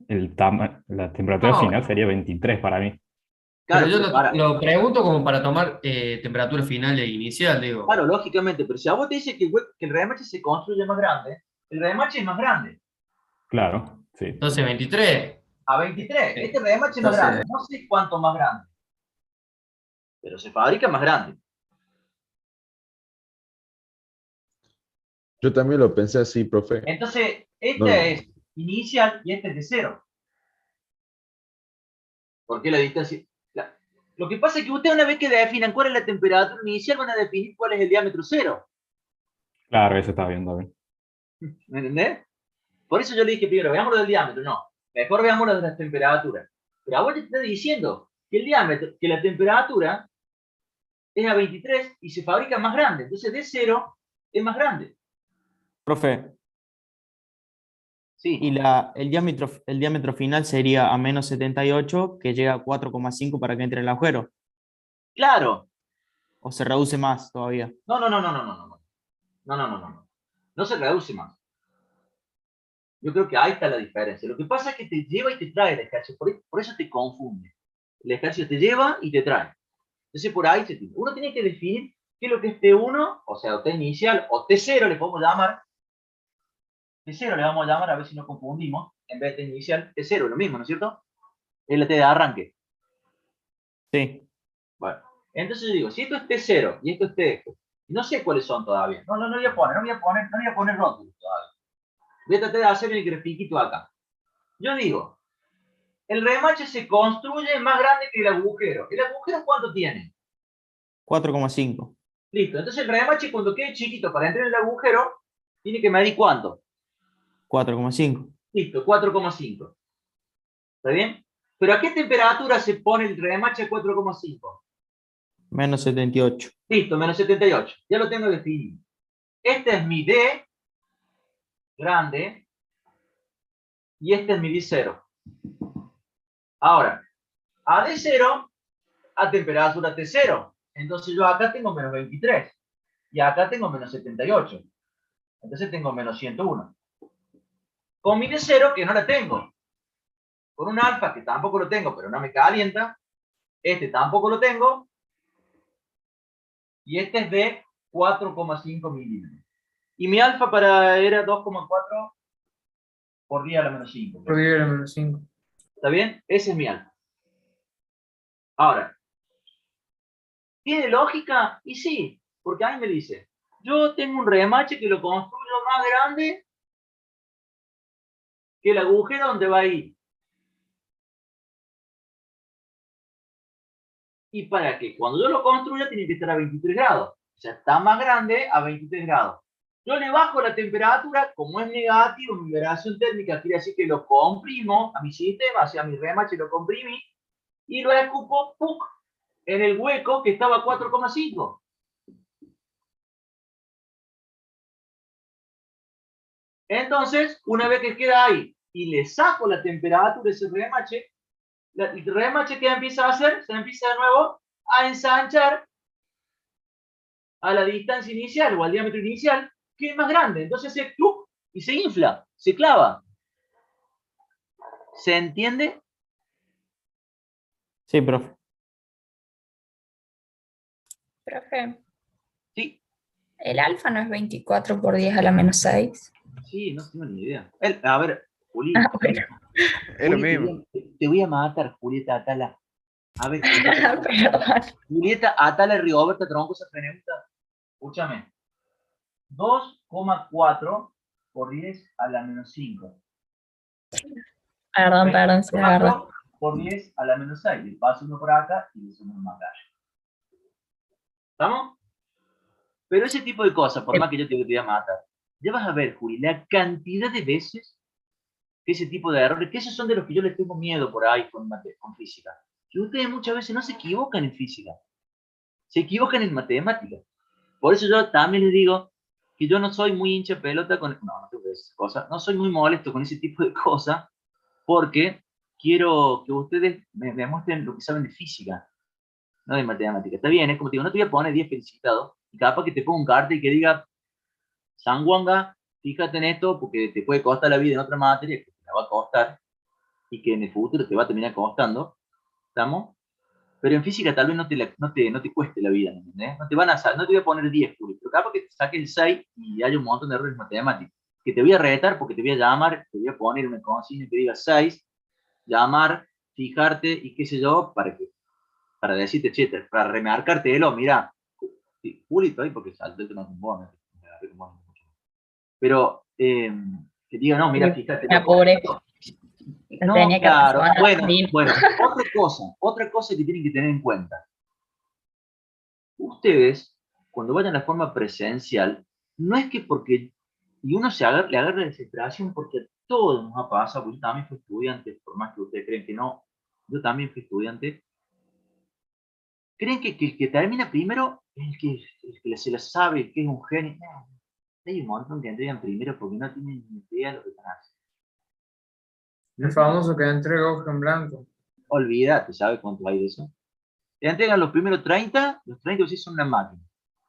I: la temperatura
Q: No,
I: final sería 23 para mí.
Q: pero
A: Claro,
Q: yo
A: pero para.
Q: lo pregunto como para tomar temperatura final e inicial, digo.
A: Claro, lógicamente, pero si a vos te dice que el remache se construye más grande, el remache es más grande.
I: Claro, sí.
Q: Entonces 23.
A: A 23,
Q: Sí.
A: este remache es más grande. No sé cuánto más grande, pero se fabrica más grande.
S: Yo también lo pensé así, profe.
A: Entonces,
S: No,
A: este es inicial y este es de 0. Porque la distancia... Lo que pasa es que ustedes una vez que definan cuál es la temperatura inicial, van a definir cuál es el diámetro cero.
I: Claro, eso estaba viendo.
A: ¿Me entendés? Por eso yo le dije primero, veámoslo del diámetro. No, mejor veámoslo de las temperaturas. Pero ahora te está diciendo que el diámetro, que la temperatura es a 23 y se fabrica más grande. Entonces de 0 es más grande.
L: Profe.
A: Sí.
L: Y el diámetro final sería a menos 78, que llega a 4,5 para que entre en el agujero.
A: Claro.
L: ¿O se reduce más todavía?
A: No. No se reduce más. Yo creo que ahí está la diferencia. Lo que pasa es que te lleva y te trae el ejercicio. Por eso te confunde. El ejercicio te lleva y te trae. Entonces por ahí uno tiene que definir qué es lo que es T1, o sea, o T inicial, o T0 le podemos llamar. T0 le vamos a llamar, a ver si nos confundimos. En vez de T inicial, T0 es lo mismo, ¿no es cierto? Es la T de arranque.
L: Sí.
A: Bueno, entonces yo digo, si esto es T0 y esto es T, no sé cuáles son todavía. No voy a poner rótulos todavía. Voy a tratar de hacer el grafiquito acá. Yo digo, el remache se construye más grande que el agujero. ¿El agujero cuánto tiene?
L: 4,5.
A: Listo, entonces el remache cuando quede chiquito para entrar en el agujero, tiene que medir ¿cuánto?
L: 4,5.
A: Listo, 4,5. ¿Está bien? ¿Pero a qué temperatura se pone el remache 4,5?
L: Menos 78.
A: Listo, menos 78. Ya lo tengo definido. Este es mi D grande y este es mi D0. Ahora, a D0, a temperatura T0. Entonces yo acá tengo menos 23 y acá tengo menos 78. Entonces tengo menos 101. Con mi D0, que no la tengo. Con un alfa, que tampoco lo tengo, pero no me calienta. Este tampoco lo tengo. Y este es de 4,5 milímetros. Y mi alfa era 2,4 por 10 a la menos 5.
F: Por 10 a la menos 5.
A: ¿Está bien? Ese es mi alfa. Ahora, ¿tiene lógica? Y sí, porque ahí me dice, yo tengo un remache que lo construyo más grande que el agujero donde va a ir. Y para que cuando yo lo construya tiene que estar a 23 grados. O sea, está más grande a 23 grados. Yo le bajo la temperatura, como es negativo, mi liberación térmica quiere decir que lo comprimo a mi sistema, o sea, a mi remache lo comprimí, y lo escupo ¡puc! En el hueco que estaba a 4,5. Entonces, una vez que queda ahí y le saco la temperatura de ese remache, el remache que empieza a hacer, se empieza de nuevo a ensanchar a la distancia inicial o al diámetro inicial, que es más grande. Entonces se ¡tuc! Y se infla, se clava. ¿Se entiende?
L: Sí, profe.
S: Profe.
A: Sí.
S: ¿El alfa no es 24 por 10 a la menos 6?
A: Sí, no tengo ni idea. A ver, Juli.
S: Bueno.
G: Es lo mismo.
A: Te voy a matar, Julieta Atala. A ver,
S: Perdón.
A: Julieta Atala Rigoberta Troncosa Frenemta. Escúchame. 2,4 por 10 a la menos 5.
S: Perdón, sí, la verdad.
A: Por 10 a la menos 6. Le paso uno por acá y le sumo uno más acá. ¿Estamos? Pero ese tipo de cosas, por más que yo te voy a matar, ya vas a ver, Juli, la cantidad de veces que ese tipo de errores, que esos son de los que yo les tengo miedo por ahí con física. Que ustedes muchas veces no se equivocan en física, se equivocan en matemáticas. Por eso yo también les digo que yo no soy muy hincha pelota con... No tengo esas cosas. No soy muy molesto con ese tipo de cosas porque quiero que ustedes me demuestren lo que saben de física, no de matemáticas. Está bien, es como te digo, no te voy a poner 10 felicitados y capaz que te ponga un cartel que diga Sanguanga, fíjate en esto porque te puede costar la vida en otra materia que te la va a costar y que en el futuro te va a terminar costando. ¿Estamos? Pero en física tal vez no te cueste la vida, ¿entendés? No te voy a poner 10, Juli, pero capaz que te saque el 6 y hay un montón de errores matemáticos. Que te voy a retar porque te voy a llamar, te voy a poner una consigna que diga 6, llamar, fijarte y qué sé yo, para decirte, che, para remarcártelo, mira, Juli, estoy porque salté el tema con vos, me agarré con vos. Pero que diga, no, mira, fíjate.
S: Me pobre. Lo
A: No,
S: tenía que
A: claro,
S: razonar
A: bueno,
S: así.
A: bueno, otra cosa que tienen que tener en cuenta. Ustedes, cuando vayan a forma presencial, no es que porque, y uno le agarra desesperación porque a todos nos ha pasado, porque yo también fui estudiante, por más que ustedes creen que no, yo también fui estudiante, creen que el que termina primero es el que se la sabe, el que es un genio. No, hay un montón que entregan primero porque no tienen ni idea de lo que están haciendo.
F: El famoso que entrega hoja en blanco.
A: Olvídate, ¿sabes cuánto hay de eso? Te entregan los primeros 30, los 30 sí son una máquina.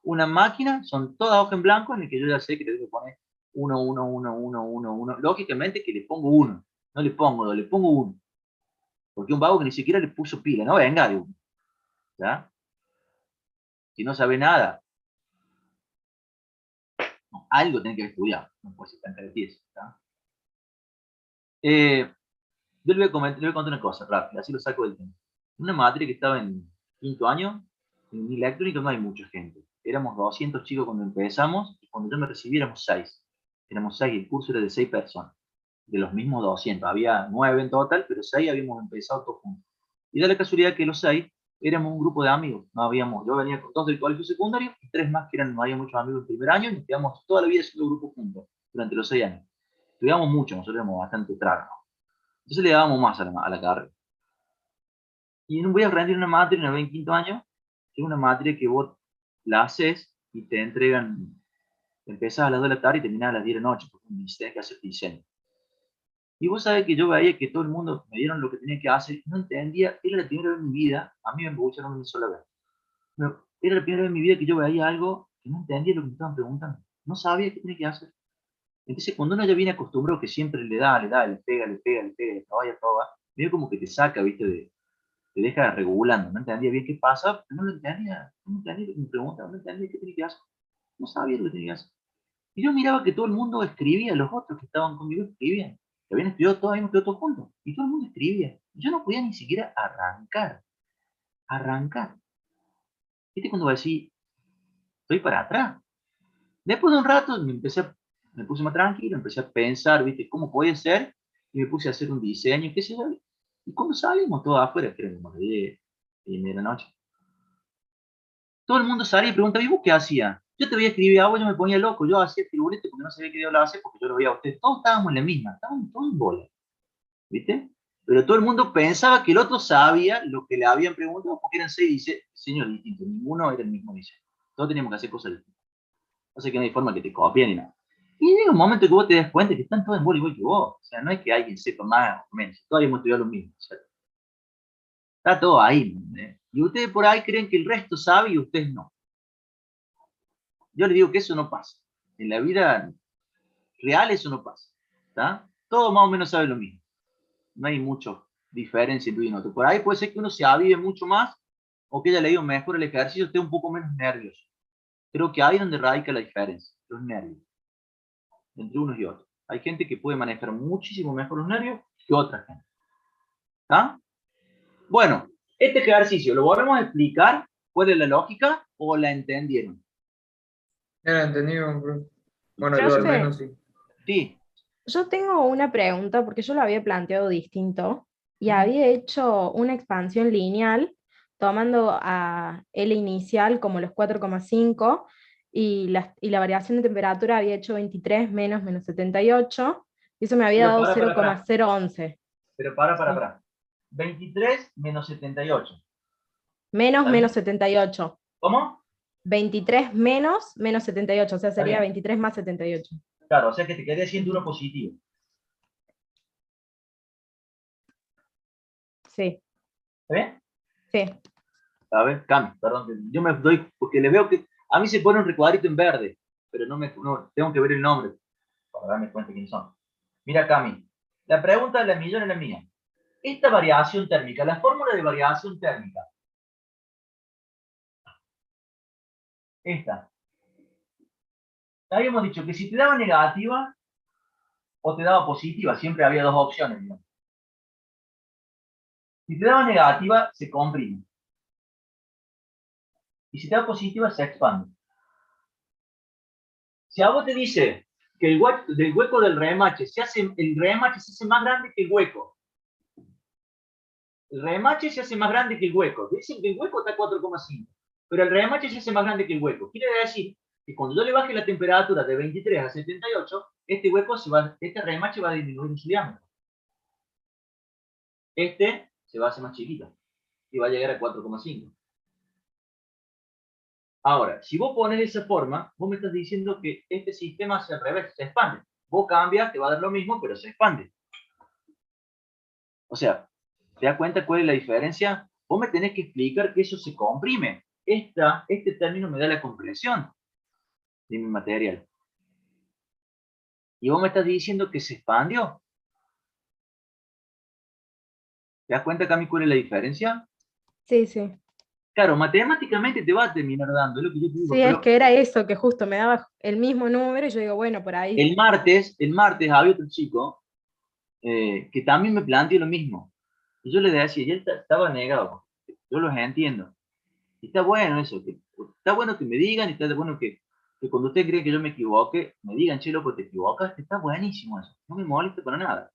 A: Una máquina son todas hojas en blanco en el que yo ya sé que le tengo que poner 1, 1, 1, 1, 1, 1. Lógicamente que le pongo 1, no le pongo 2, le pongo 1. Porque un vago que ni siquiera le puso pila, no venga de 1. ¿Ya? Si no sabe nada, no, algo tiene que estudiar, no puede ser tan caretizo. Yo le voy a contar una cosa rápida, así lo saco del tema. Una materia que estaba en quinto año, en electrónica no hay mucha gente. Éramos 200 chicos cuando empezamos, y cuando yo me recibí éramos 6. Éramos 6, el curso era de 6 personas. De los mismos 200. Había 9 en total, pero 6 habíamos empezado todos juntos. Y da la casualidad que los 6 éramos un grupo de amigos. No habíamos, yo venía con 2 del colegio secundario, y 3 más que eran, no había muchos amigos en primer año, y nos quedamos toda la vida haciendo grupos juntos, durante los 6 años. Estudiamos mucho, nosotros éramos bastante tragos. Entonces le dábamos más a la carrera. Y no voy a rendir una materia en quinto año, que es una materia que vos la haces y te entregan, empezás a las 2 de la tarde y terminás a las 10 de la noche, porque tenés que hacer diseño. Y vos sabés que yo veía que todo el mundo me dieron lo que tenía que hacer, no entendía, era la primera vez en mi vida, a mí me embucharon una sola vez, pero era la primera vez en mi vida que yo veía algo que no entendía lo que me estaban preguntando, no sabía qué tenía que hacer. Entonces cuando uno ya viene acostumbrado que siempre le da, le pega, le proba, medio como que te saca, viste, te deja regulando, no entendía bien qué pasa, no lo entendía, no entendía lo que me preguntaba, no entendía qué tenía que hacer, no sabía lo que tenía que hacer. Y yo miraba que todo el mundo escribía, los otros que estaban conmigo escribían, que habían estudiado todos, habíamos estudiado todos juntos, y todo el mundo escribía. Y yo no podía ni siquiera arrancar. ¿Viste cuando decís, estoy para atrás? Después de un rato me puse más tranquilo, empecé a pensar, ¿viste? ¿Cómo puede ser? Y me puse a hacer un diseño, qué sé yo. Y cuando salimos todos afuera, que eran como las 10 y media de la noche, todo el mundo salía y preguntaba, ¿y vos qué hacías? Yo te veía escribir algo, yo me ponía loco, yo hacía figuritas porque no sabía qué diablos hacer, porque yo lo veía a ustedes, todos estábamos en la misma, estábamos todos en bola, ¿viste? Pero todo el mundo pensaba que el otro sabía lo que le habían preguntado, porque eran 6 diseños distintos, ninguno era el mismo diseño, todos teníamos que hacer cosas distintas. No sé que no hay forma que te copien ni nada. Y llega un momento que vos te das cuenta que están todos en bola igual que vos, o sea, no es que alguien sepa más o menos, todos hemos estudiado lo mismo, o sea, está todo ahí, ¿eh? Y ustedes por ahí creen que el resto sabe y ustedes no. Yo les digo que eso no pasa. En la vida real eso no pasa. ¿Está? Todo más o menos sabe lo mismo. No hay mucha diferencia entre uno y otro. Por ahí puede ser que uno se avive mucho más o que haya leído mejor el ejercicio, esté un poco menos nervioso. Creo que ahí es donde radica la diferencia, los nervios, entre unos y otros. Hay gente que puede manejar muchísimo mejor los nervios que otra gente. ¿Está? Bueno, este ejercicio, ¿lo volvemos a explicar? ¿Cuál es la lógica o la entendieron?
F: Era entendido, bueno, yo al
J: Profe,
F: menos sí.
A: Sí.
J: yo tengo una pregunta porque yo lo había planteado distinto y había hecho una expansión lineal tomando a L inicial como los 4,5 y la variación de temperatura había hecho 23 menos 78 y eso me había
A: Pero
J: dado
A: para.
J: 0,011.
A: Pero para. 23 menos 78.
J: Menos
A: ¿Está
J: menos
A: bien?
J: 78.
A: ¿Cómo?
J: 23 menos 78, o sea,
A: Está
J: sería
A: bien.
J: 23 más 78.
A: Claro, o sea que te quedé siendo uno positivo.
J: Sí.
A: ¿Está bien?
J: Sí.
A: A ver, Cami, perdón, yo me doy, porque le veo que a mí se pone un recuadrito en verde, pero no tengo que ver el nombre para darme cuenta quiénes son. Mira, Cami, la pregunta de la millón es la mía. Esta variación térmica, la fórmula de variación térmica, esta, habíamos dicho que si te daba negativa o te daba positiva, siempre había dos opciones, digamos. Si te daba negativa, se comprime. Y si te da positiva, se expande. Si a vos te dice que del hueco del remache el remache se hace más grande que el hueco, El remache se hace más grande que el hueco. Dicen que el hueco está a 4,5, pero el remache se hace más grande que el hueco. Quiere decir que cuando yo le baje la temperatura de 23 a 78, este remache va a disminuir en su diámetro. Este se va a hacer más chiquito y va a llegar a 4,5. Ahora, si vos pones de esa forma, vos me estás diciendo que este sistema se al revés, se expande. Vos cambias, te va a dar lo mismo, pero se expande. O sea, ¿te das cuenta cuál es la diferencia? Vos me tenés que explicar que eso se comprime. Este término me da la compresión de mi material. Y vos me estás diciendo que se expandió. ¿Te das cuenta, Cami, cuál es la diferencia?
J: Sí, sí.
A: Claro, matemáticamente te va a terminar dando, es lo que yo te digo.
J: Sí, es
A: Pero
J: que era eso, que justo me daba el mismo número y yo digo, bueno, por ahí.
A: el martes había otro chico que también me planteó lo mismo. Y yo le decía, y él estaba negado. Yo los entiendo. Y está bueno eso, está bueno que me digan, y está bueno que cuando ustedes creen que yo me equivoque, me digan, che, loco, te equivocaste, está buenísimo eso. No me molesta para nada.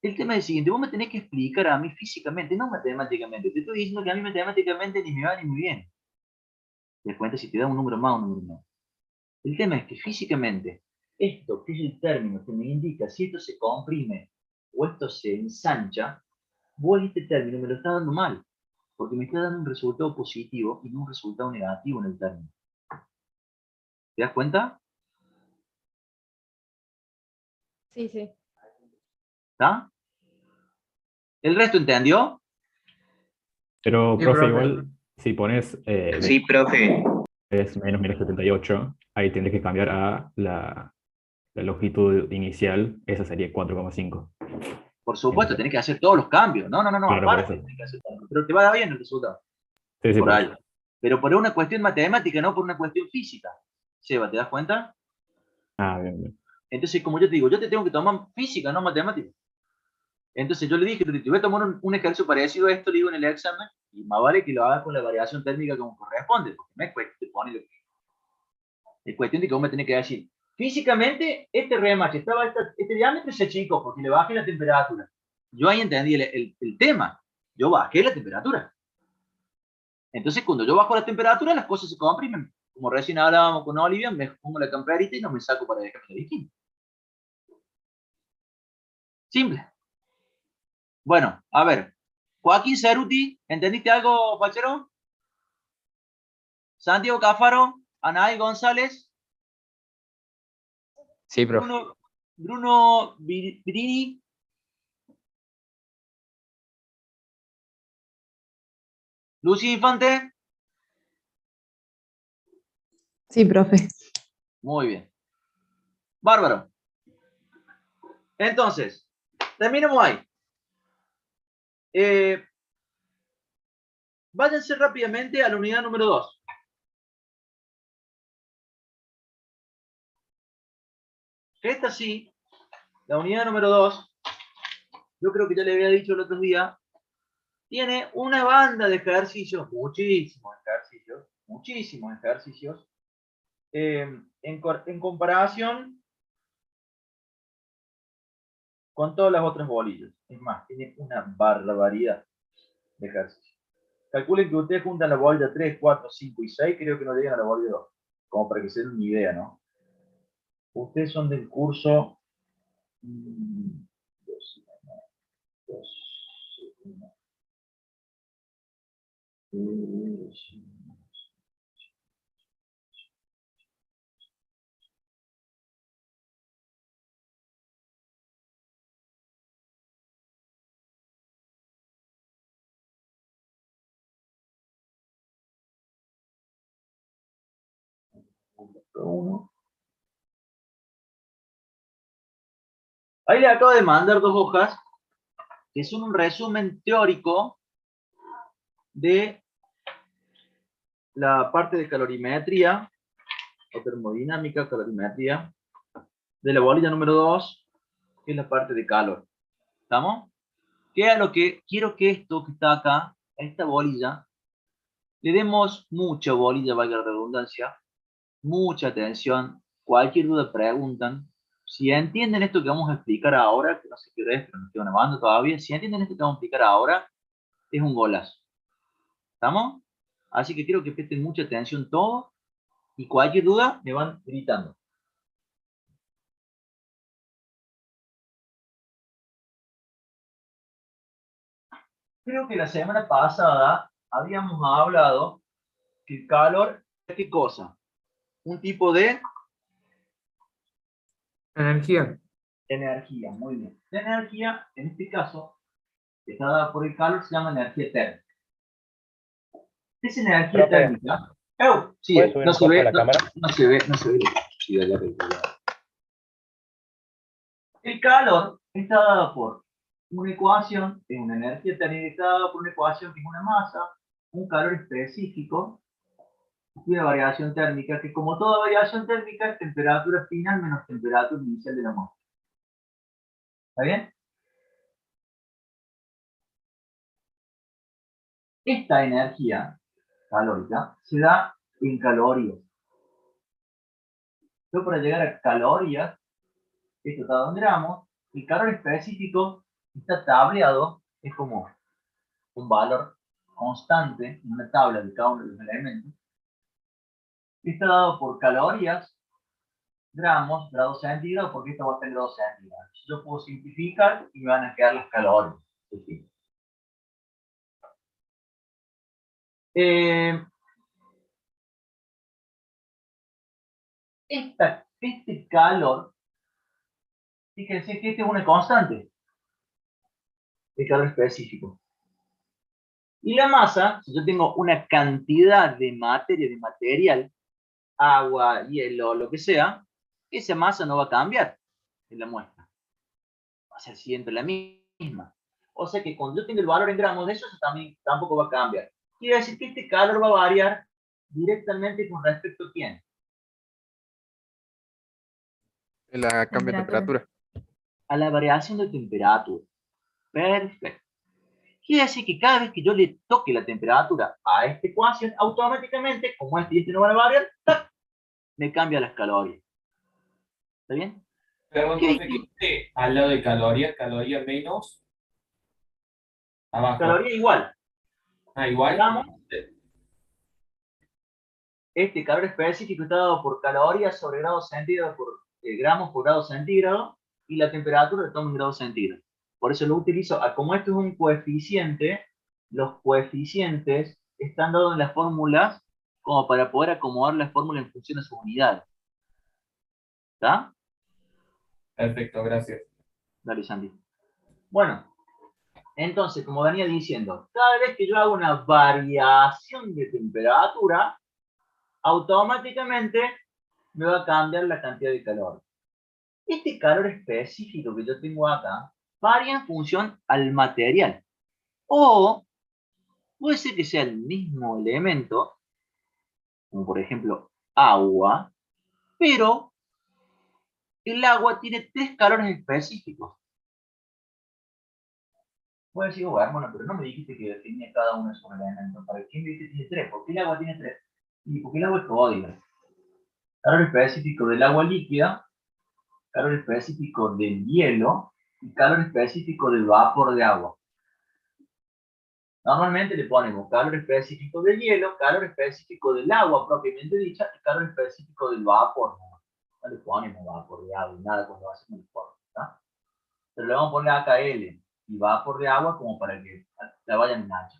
A: El tema es el siguiente, vos me tenés que explicar a mí físicamente, no matemáticamente. Te estoy diciendo que a mí matemáticamente ni me va ni muy bien. Te das cuenta si te da un número más o un número menos. El tema es que físicamente, esto que es el término que me indica si esto se comprime o esto se ensancha, vos este término me lo está dando mal, porque me está dando un resultado positivo y no un resultado negativo en el término. ¿Te das cuenta?
J: Sí, sí.
A: ¿Está? ¿El resto entendió?
I: Pero,
F: Sí,
I: profe,
F: profe.
I: igual, si pones
P: Sí, profe.
I: es menos 78, ahí tendrías que cambiar a la longitud inicial, esa sería 4,5.
A: Por supuesto, tenés que hacer todos los cambios. No,
I: Claro, por
A: aparte
I: eso.
A: tenés que hacer todo. Pero te va a dar bien el resultado.
I: Sí, sí,
A: Por
I: por
A: ahí.
I: eso.
A: Pero por una cuestión matemática, no por una cuestión física. Seba, ¿te das cuenta?
I: Ah, bien, bien.
A: Entonces, como yo te digo, yo te tengo que tomar física, no matemática. Entonces yo le dije, te voy a tomar un ejercicio parecido a esto, le digo en el examen, y más vale que lo hagas con la variación térmica como corresponde, porque no es cuestión de ponerlo. Es cuestión de que vos me tenés que decir, físicamente, este remache, este diámetro se achicó porque le bajé la temperatura. Yo ahí entendí el tema. Yo bajé la temperatura. Entonces, cuando yo bajo la temperatura, las cosas se comprimen. Como recién hablábamos con Olivia, me pongo la camperita y no me saco para dejarme la bikini. Simple. Bueno, a ver. Joaquín Ceruti, ¿entendiste algo, Fachero? Santiago Cafaro, Anaí González,
P: Sí, profe.
A: Bruno Virini, Lucy Infante.
J: Sí, profe.
A: Muy bien. Bárbaro. Entonces, terminemos ahí. Váyanse rápidamente a la unidad número 2. Esta sí, la unidad número 2, yo creo que ya le había dicho el otro día, tiene una banda de ejercicios, muchísimos ejercicios, en comparación con todas las otras bolillas. Es más, tiene una barbaridad de ejercicios. Calculen que ustedes juntan la bolilla 3, 4, 5 y 6, creo que no llegan a la bolilla 2, como para que se den una idea, ¿no? Ustedes son del curso 1. Ahí le acabo de mandar 2 hojas que son un resumen teórico de la parte de calorimetría o termodinámica, calorimetría, de la bolilla número 2, que es la parte de calor. ¿Estamos? Que es lo que quiero que esto que está acá, a esta bolilla, le demos mucha bolilla, valga la redundancia, mucha atención, cualquier duda preguntan. Si entienden esto que vamos a explicar ahora, que no sé qué es, pero nos queda una banda todavía, si entienden esto que vamos a explicar ahora, es un golazo. ¿Estamos? Así que quiero que presten mucha atención todos y cualquier duda me van gritando. Creo que la semana pasada habíamos hablado que el calor es ¿qué cosa? Un tipo de
F: Energía.
A: energía, muy bien. La energía, en este caso, que está dada por el calor, se llama energía térmica. ¿Qué es energía
K: Profe,
A: térmica? Sí,
K: ¿puedes subir
A: no
K: un
A: se
K: poco
A: ve,
K: la cámara?
A: no se ve, no se ve. Sí, dale, dale, dale. El calor está dado por una ecuación, es una energía térmica, está dada por una ecuación que es una masa, un calor específico y una variación térmica, que como toda variación térmica es temperatura final menos temperatura inicial de la muestra. ¿Está bien? Esta energía calórica se da en calorías. Yo para llegar a calorías, esto está dado en gramos, el calor específico está tableado, es como un valor constante, una tabla de cada uno de los elementos. Está dado por calorías, gramos, grados centígrados, porque esto va a estar en grados centígrados. Yo puedo simplificar y me van a quedar las calorías. Este calor, fíjense que este es una constante, el calor específico. Y la masa, si yo tengo una cantidad de materia, de material, agua, hielo, lo que sea, esa masa no va a cambiar en la muestra. Va a ser siempre la misma. O sea que cuando yo tengo el valor en gramos de eso también tampoco va a cambiar. Quiere decir que este calor va a variar directamente con respecto a quién.
G: La cambio de temperatura.
A: A la variación de temperatura. Perfecto. Quiere decir que cada vez que yo le toque la temperatura a esta ecuación, automáticamente, como este y este no van a variar, ¡tac!, me cambia las calorías. ¿Está bien?
Q: Perdón, profe, que esté al lado de calorías, calorías menos abajo.
A: Caloría igual.
Q: Ah, igual.
A: Digamos, este calor específico está dado por calorías sobre grados centígrados por gramos por grado centígrado y la temperatura lo tomo en grados centígrados. Por eso lo utilizo, como esto es un coeficiente, los coeficientes están dados en las fórmulas como para poder acomodar la fórmula en función de sus unidades. ¿Está?
Q: Perfecto, gracias.
A: Dale, Sandy. Bueno, entonces, como venía diciendo, cada vez que yo hago una variación de temperatura, automáticamente me va a cambiar la cantidad de calor. Este calor específico que yo tengo acá varía en función al material. O puede ser que sea el mismo elemento, como por ejemplo agua, pero el agua tiene 3 calores específicos. Puedes decir, oh, hermano, pero no me dijiste que definía cada uno de esos elementos. ¿Para qué me dijiste que tiene 3? ¿Por qué el agua tiene 3? Y porque el agua es código. Calor específico del agua líquida, calor específico del hielo y calor específico del vapor de agua. Normalmente le ponemos calor específico del hielo, calor específico del agua propiamente dicha y calor específico del vapor. No le ponemos vapor de agua y nada cuando hacemos el vapor, ¿está? Pero le vamos a poner acá L y vapor de agua como para que la vayan en H.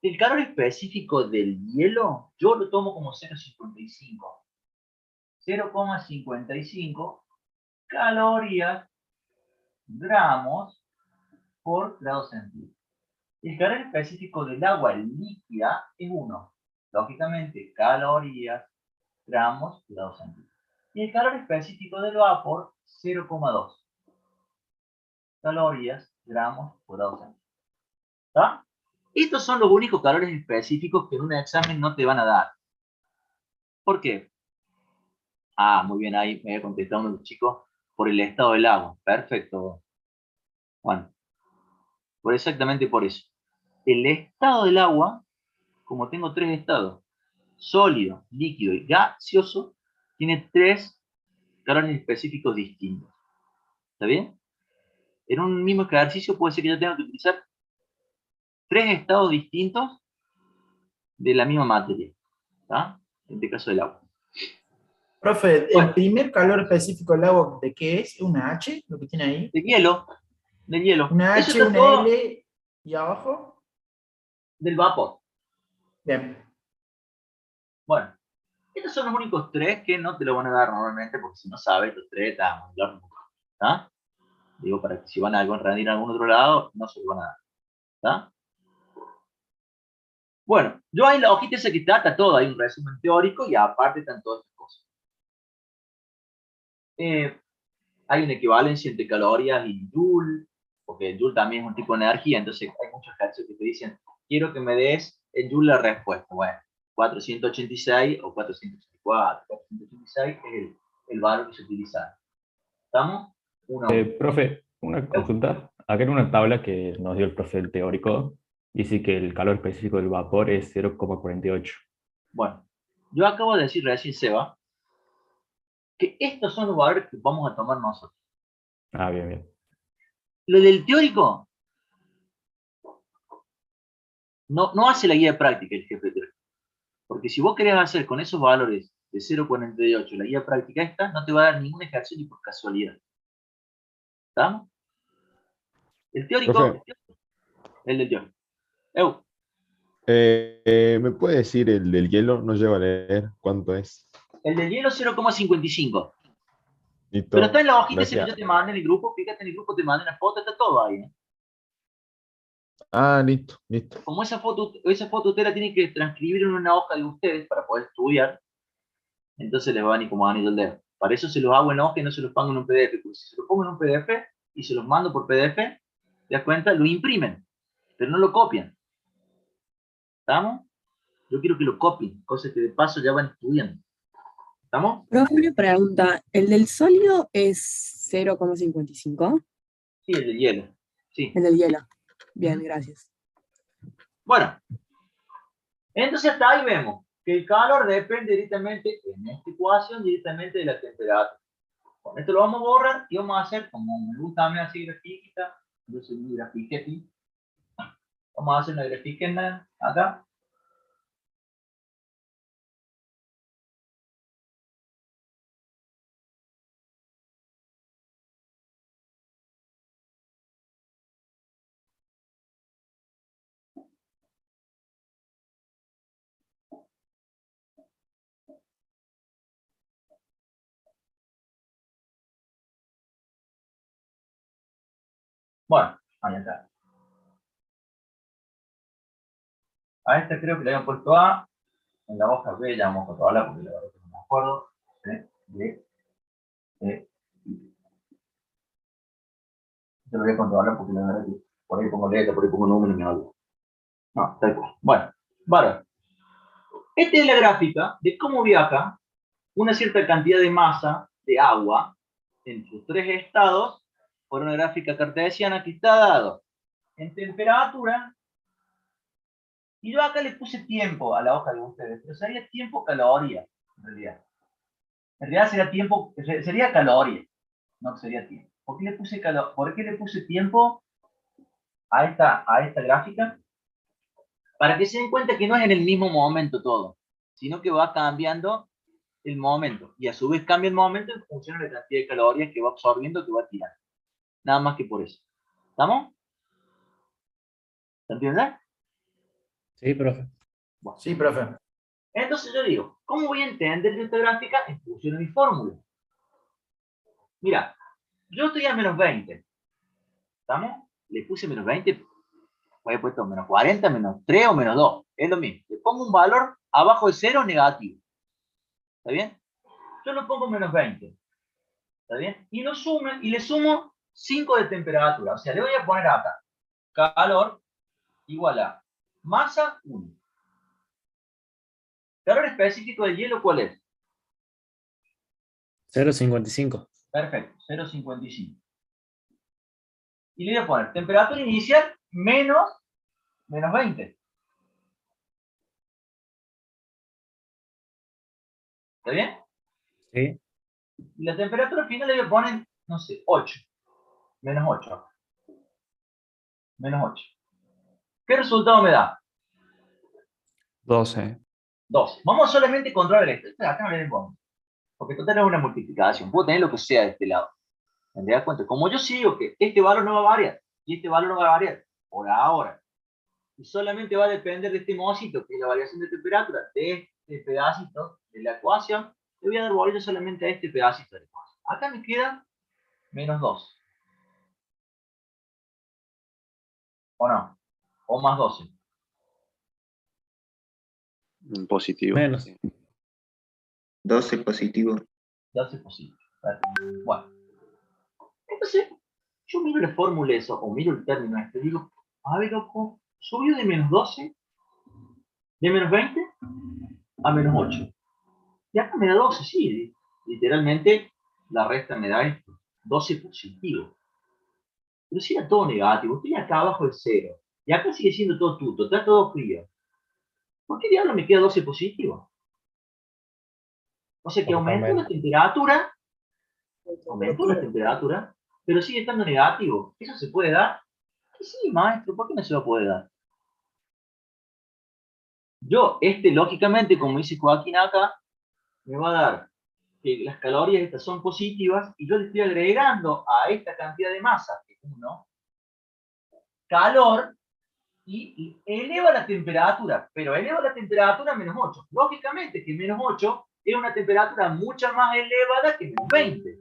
A: El calor específico del hielo yo lo tomo como 0,55. 0,55 calorías, gramos por grado centígrado. El calor específico del agua líquida es 1. Lógicamente, calorías, gramos, grado centígrado. Y el calor específico del vapor, 0,2. Calorías, gramos, por grado centígrado. ¿Está? Estos son los únicos calores específicos que en un examen no te van a dar. ¿Por qué? Ah, muy bien, ahí me había contestado uno de los chicos por el estado del agua. Perfecto. Bueno, exactamente por eso. El estado del agua, como tengo 3 estados, sólido, líquido y gaseoso, tiene 3 calores específicos distintos. ¿Está bien? En un mismo ejercicio puede ser que yo tenga que utilizar tres estados distintos de la misma materia. ¿Está? En este caso del agua.
D: Profe, ¿el primer calor específico del agua de qué es? ¿Una H, lo que tiene ahí?
A: De hielo. De hielo.
D: ¿Una
A: Eso
D: H,
A: está
D: una
A: todo
D: L y abajo?
A: del vapor.
D: Bien.
A: Bueno, estos son los únicos tres que no te lo van a dar normalmente, porque si no sabes, los tres están. ¿Está? Digo, para que si van a rendir en algún otro lado, no se lo van a dar. ¿Está? Bueno, yo ahí en la hojita esa que está todo, hay un resumen teórico y aparte están todas estas cosas. Hay una equivalencia entre calorías y joule, porque el joule también es un tipo de energía, entonces hay muchos ejercicios que te dicen, quiero que me des en joule la respuesta. Bueno, 486 o 484, 486 es el valor que se utiliza. ¿Estamos? Uno.
I: Profe, una consulta. Acá en una tabla que nos dio el profe del teórico, dice que el calor específico del vapor es 0,48.
A: Bueno, yo acabo de decir recién, Seba, que estos son los valores que vamos a tomar nosotros.
I: Ah, bien, bien.
A: Lo del teórico no hace la guía práctica el jefe teórico. Porque si vos querés hacer con esos valores de 0,48 la guía práctica esta, no te va a dar ningún ejercicio ni por casualidad. ¿Estamos? El teórico,
T: Profe.
A: el del teórico. Eu,
T: ¿Me puede decir el del hielo? No llego a leer cuánto es.
A: el del hielo 0,55.
T: Listo.
A: Pero está en la hojita esa que
T: Gracias.
A: yo te mandé en el grupo, fíjate en el grupo, te mandé una foto, está todo ahí.
T: Ah, listo, listo.
A: Como esa foto usted la tiene que transcribir en una hoja de ustedes para poder estudiar, entonces les va a venir como anillo al dedo. Para eso se los hago en hoja y no se los pongo en un PDF, porque si se los pongo en un PDF y se los mando por PDF, ¿te das cuenta? Lo imprimen, pero no lo copian. ¿Estamos? Yo quiero que lo copien, cosas que de paso ya van estudiando. ¿Estamos?
H: Profe, una pregunta. ¿El del sólido es 0,55?
A: Sí, el de hielo. Sí.
H: El del hielo. Bien, gracias.
A: Bueno, entonces hasta ahí vemos que el calor depende directamente, en esta ecuación, directamente de la temperatura. Con esto lo vamos a borrar y vamos a hacer, como me gusta a mí hacer grafiquita, yo soy muy grafiqueti. Vamos a hacer una grafiquena acá. Bueno, ahí está. A esta creo que le habían puesto A. En la hoja B ya vamos a controlarla porque la verdad que no me acuerdo. C, D, E, I. Yo lo voy a controlar porque la verdad que por ahí pongo letra, por ahí pongo número y me olvido. No, tal cual. Bueno, vale. Esta es la gráfica de cómo viaja una cierta cantidad de masa de agua en sus tres estados por una gráfica cartesiana que está dado en temperatura. Y yo acá le puse tiempo a la hoja de ustedes, pero sería tiempo caloría, en realidad. En realidad sería tiempo, sería caloría, no sería tiempo. ¿Por qué le puse tiempo a esta gráfica? Para que se den cuenta que no es en el mismo momento todo, sino que va cambiando el momento. Y a su vez cambia el momento en función de la cantidad de calorías que va absorbiendo, que va tirando. Nada más que por eso. ¿Estamos? ¿Se entiende?
L: Sí, profe.
A: Bueno.
D: Sí, profe.
A: Entonces yo digo, ¿cómo voy a entender esta gráfica en función de mi fórmula? Mira, yo estoy a menos 20. ¿Estamos? Le puse menos 20. Voy a puesto menos 40, menos 3 o menos 2. Es lo mismo. Le pongo un valor abajo de 0 negativo. ¿Está bien? Yo lo pongo menos 20. ¿Está bien? Y le sumo 5 de temperatura. O sea, le voy a poner acá. Calor igual a masa 1. ¿Calor específico del hielo cuál es?
L: 0,55.
A: Perfecto, 0,55. Y le voy a poner temperatura inicial menos 20. ¿Está bien?
L: Sí.
A: Y la temperatura final le voy a poner, no sé, 8. Menos 8. Menos 8. ¿Qué resultado me da?
G: 12.
A: 2. Vamos solamente a controlar esto. Acá no le den bono. Porque total es una multiplicación. Puedo tener lo que sea de este lado. ¿Me das cuenta? Como yo sí digo que este valor no va a variar y este valor no va a variar por ahora, y solamente va a depender de este mocito, que es la variación de temperatura, de este pedacito de la ecuación, le voy a dar bolilla solamente a este pedacito de la ecuación. Acá me queda menos 2. ¿O no? O más 12.
U: Positivo.
V: Menos. 12 positivo.
A: 12 positivo. Bueno. Entonces, yo miro la fórmula eso, o miro el término este, digo, a ver, loco, subió de menos 12, de menos 20, a menos 8. Y acá me da 12, sí. Literalmente, la resta me da esto, 12 positivo. Pero si era todo negativo, estoy acá abajo del 0. Y acá sigue siendo todo tuto, está todo frío. ¿Por qué diablo me queda 12 positivo? O sea que aumentó la temperatura, pero sigue estando negativo. ¿Eso se puede dar? Sí, maestro, ¿por qué no se lo puede dar? Yo, lógicamente, como dice Joaquín acá, me va a dar que las calorías estas son positivas y yo le estoy agregando a esta cantidad de masa, que es 1, calor, y eleva la temperatura, pero eleva la temperatura a menos 8. Lógicamente que menos 8 es una temperatura mucho más elevada que menos 20.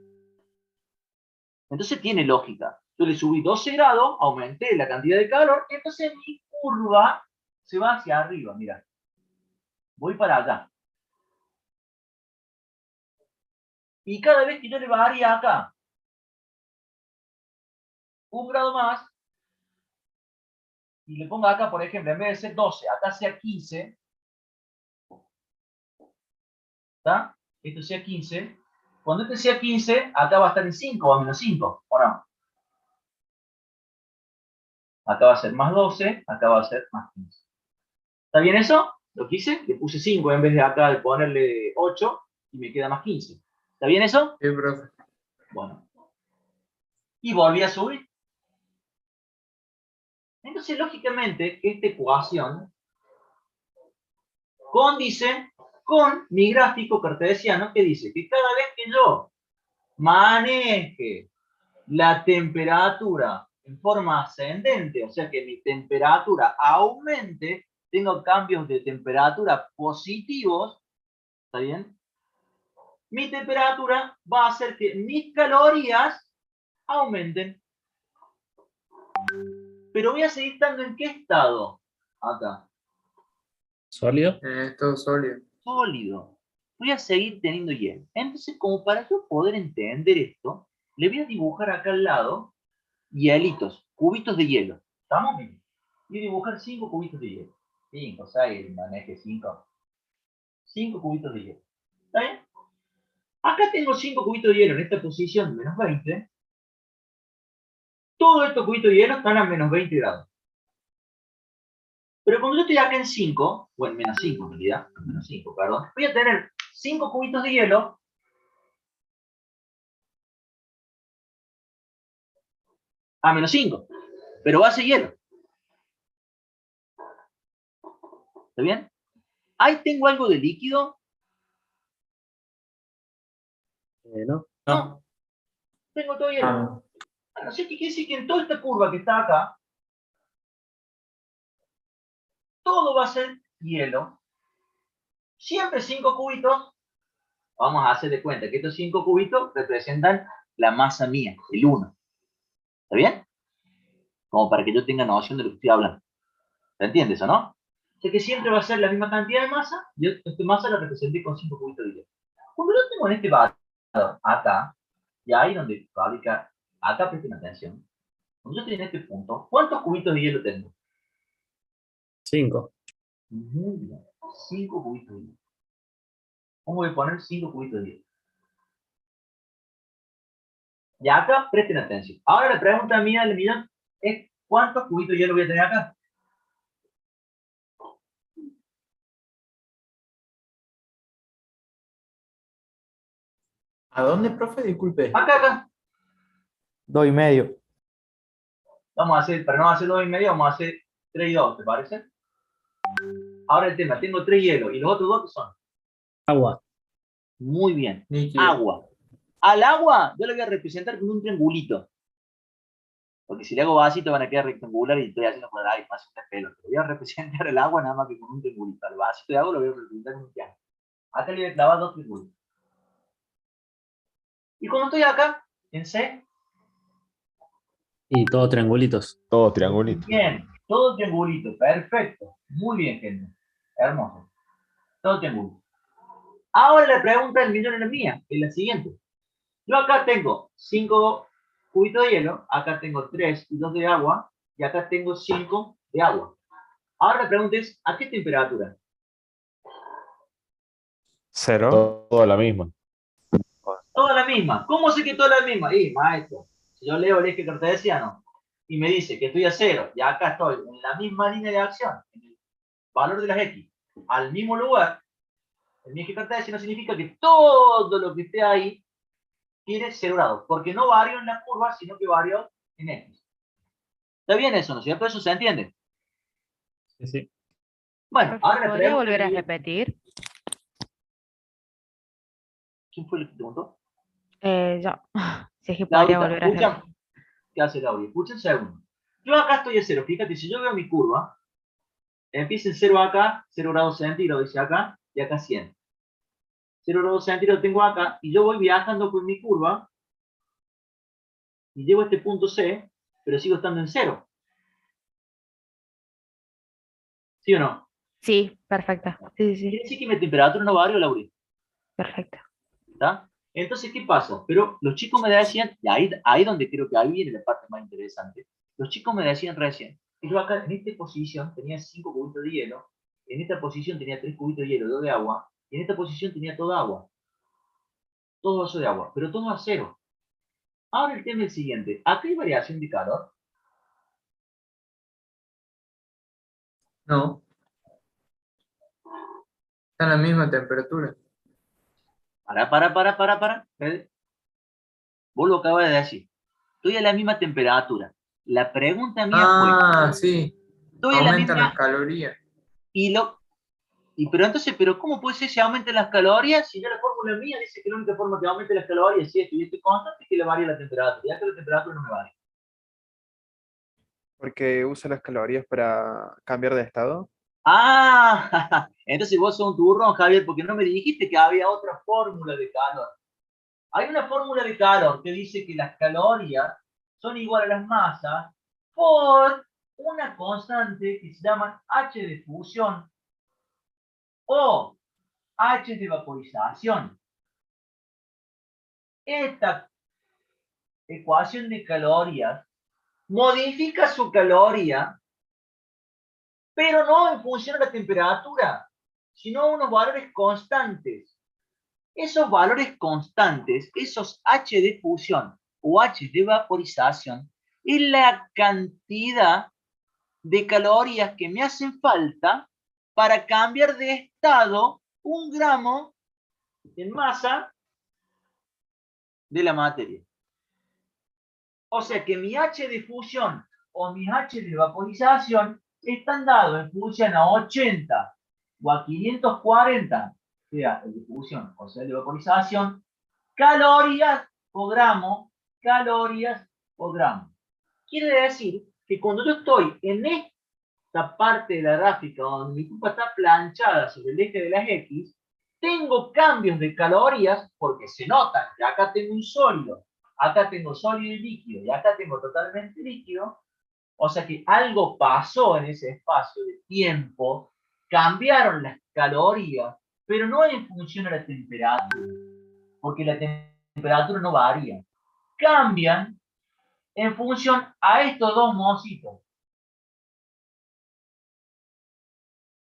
A: Entonces tiene lógica. Yo le subí 12 grados, aumenté la cantidad de calor, y entonces mi curva se va hacia arriba, mira. Voy para allá. Y cada vez que yo le bajaría acá 1 grado más, y le ponga acá, por ejemplo, en vez de ser 12, acá sea 15, ¿está? Esto sea 15. Cuando este sea 15, acá va a estar en 5 o a menos 5, ¿o no? Acá va a ser más 12, acá va a ser más 15. ¿Está bien eso? Lo que hice, le puse 5 en vez de acá de ponerle 8 y me queda más 15. ¿Está bien eso?
F: Sí, profe.
A: Bueno. Y volví a subir. Entonces, lógicamente, esta ecuación condice con mi gráfico cartesiano que dice que cada vez que yo maneje la temperatura en forma ascendente, o sea que mi temperatura aumente, tengo cambios de temperatura positivos, ¿está bien? Mi temperatura va a hacer que mis calorías aumenten. Pero voy a seguir estando ¿en qué estado? Acá.
V: ¿Sólido?
F: En estado sólido.
A: Sólido. Voy a seguir teniendo hielo. Entonces, como para yo poder entender esto, le voy a dibujar acá al lado hielitos, cubitos de hielo. ¿Estamos bien? Voy a dibujar 5 cubitos de hielo. 5, 6, maneje 5. 5 cubitos de hielo. ¿Está bien? Acá tengo 5 cubitos de hielo en esta posición de menos 20. Todos estos cubitos de hielo están a menos 20 grados. Pero cuando yo estoy acá en 5, o en menos 5 en realidad, menos 5, perdón, voy a tener 5 cubitos de hielo a menos 5, pero va a ser hielo. ¿Está bien? Ahí tengo algo de líquido.
V: No.
A: No. Tengo todo hielo. Bueno, así que quiere decir que en toda esta curva que está acá, todo va a ser hielo. Siempre 5 cubitos. Vamos a hacer de cuenta que estos 5 cubitos representan la masa mía, el 1. ¿Está bien? Como para que yo tenga noción de lo que estoy hablando. ¿Se entiende eso, no? O sea que siempre va a ser la misma cantidad de masa, y esta masa la representé con 5 cubitos de hielo. Cuando yo tengo en este valor, acá, y ahí donde fabrica, acá presten atención. Cuando yo estoy en este punto, ¿cuántos cubitos de hielo tengo?
V: 5.
A: Muy bien, 5 cubitos de hielo. ¿Cómo voy a poner 5 cubitos de hielo? Y acá presten atención. Ahora la pregunta mía del millón es ¿cuántos cubitos de hielo voy a tener acá?
D: ¿A dónde, profe? Disculpe.
A: Acá.
L: 2,5.
A: Vamos a hacer, para no hacer 2,5, vamos a hacer 3 y 2, ¿te parece? Ahora el tema, tengo 3 hielos. ¿Y los otros 2 qué son?
V: Agua.
A: Muy bien.
E: Líquido.
A: Agua. Al agua yo lo voy a representar con un triangulito. Porque si le hago vasito van a quedar rectangular y estoy haciendo cuadrado y fácil de pelo. Pero voy a representar el agua nada más que con un triangulito. Al vasito de agua lo voy a representar con un triángulo. Acá le voy a clavar 2 triángulos. Y cuando estoy acá, en C,
V: Y todos triangulitos.
T: Todos triangulitos.
A: bien, todo triangulito, perfecto. Muy bien, gente. Hermoso. Todo triangulito. Ahora la pregunta del millón es la mía, es la siguiente. Yo acá tengo 5 cubitos de hielo, acá tengo 3 y 2 de agua, y acá tengo 5 de agua. Ahora la pregunta es, ¿a qué temperatura?
G: 0.
T: Toda la misma.
A: Toda la misma. ¿Cómo sé que toda la misma? Y, maestro, si yo leo el eje cartesiano y me dice que estoy a 0, y acá estoy en la misma línea de acción, en el valor de las X, al mismo lugar, el eje cartesiano significa que todo lo que esté ahí tiene 0 grados, porque no vario en la curva, sino que vario en X. ¿Está bien eso, no es cierto? ¿Eso se entiende?
V: Sí, sí.
A: Bueno, ahora la
B: ¿Podría
A: pregunta...
B: volver a repetir?
A: ¿Quién fue el que preguntó?
B: Yo. Si es que podría volver a repetir.
A: ¿Qué hace Laura? Escucha un segundo. Yo acá estoy a 0. Fíjate, si yo veo mi curva, empieza en 0 acá, 0 grados centígrados, dice acá, y acá 100. 0 grados centígrados tengo acá, y yo voy viajando con mi curva, y llego a este punto C, pero sigo estando en 0. ¿Sí o no?
B: Sí, perfecto. Sí, sí,
A: Quiere decir que mi temperatura no varía, Laura.
B: perfecto.
A: ¿Está? Entonces, ¿qué pasa? Pero los chicos me decían, y ahí donde creo que ahí viene la parte más interesante, los chicos me decían recién, que yo acá en esta posición tenía 5 cubitos de hielo, en esta posición tenía 3 cubitos de hielo, 2 de agua, y en esta posición tenía toda agua. Todo vaso de agua, pero todo a 0. Ahora el tema es el siguiente, ¿acá hay variación de calor?
F: No. Está en la misma temperatura.
A: Para. Vos lo acabas de decir. Estoy a la misma temperatura. La pregunta mía fue...
F: Sí.
A: Estoy a la
F: Aumentan las
A: misma...
F: calorías.
A: Pero entonces, ¿cómo puede ser si aumentan las calorías? Si ya la fórmula mía dice que la única forma que aumente las calorías si esto y esto constante es que le varía la temperatura. Ya que la temperatura no me varía.
G: Porque usa las calorías para cambiar de estado.
A: Ah, entonces vos sos un turrón, Javier, porque no me dijiste que había otra fórmula de calor. Hay una fórmula de calor que dice que las calorías son iguales a las masas por una constante que se llama H de fusión o H de vaporización. Esta ecuación de calorías modifica su caloría, pero no en función de la temperatura, sino a unos valores constantes. Esos valores constantes, esos H de fusión o H de vaporización, es la cantidad de calorías que me hacen falta para cambiar de estado 1 gramo en masa de la materia. O sea que mi H de fusión o mi H de vaporización están dados en función a 80 o a 540, sea el de fusión o sea el de vaporización, calorías por gramo, Quiere decir que cuando yo estoy en esta parte de la gráfica donde mi curva está planchada sobre el eje de las X, tengo cambios de calorías porque se notan que acá tengo un sólido, acá tengo sólido y líquido, y acá tengo totalmente líquido. O sea que algo pasó en ese espacio de tiempo, cambiaron las calorías, pero no en función de la temperatura, porque la temperatura no varía. Cambian en función a estos dos mocitos.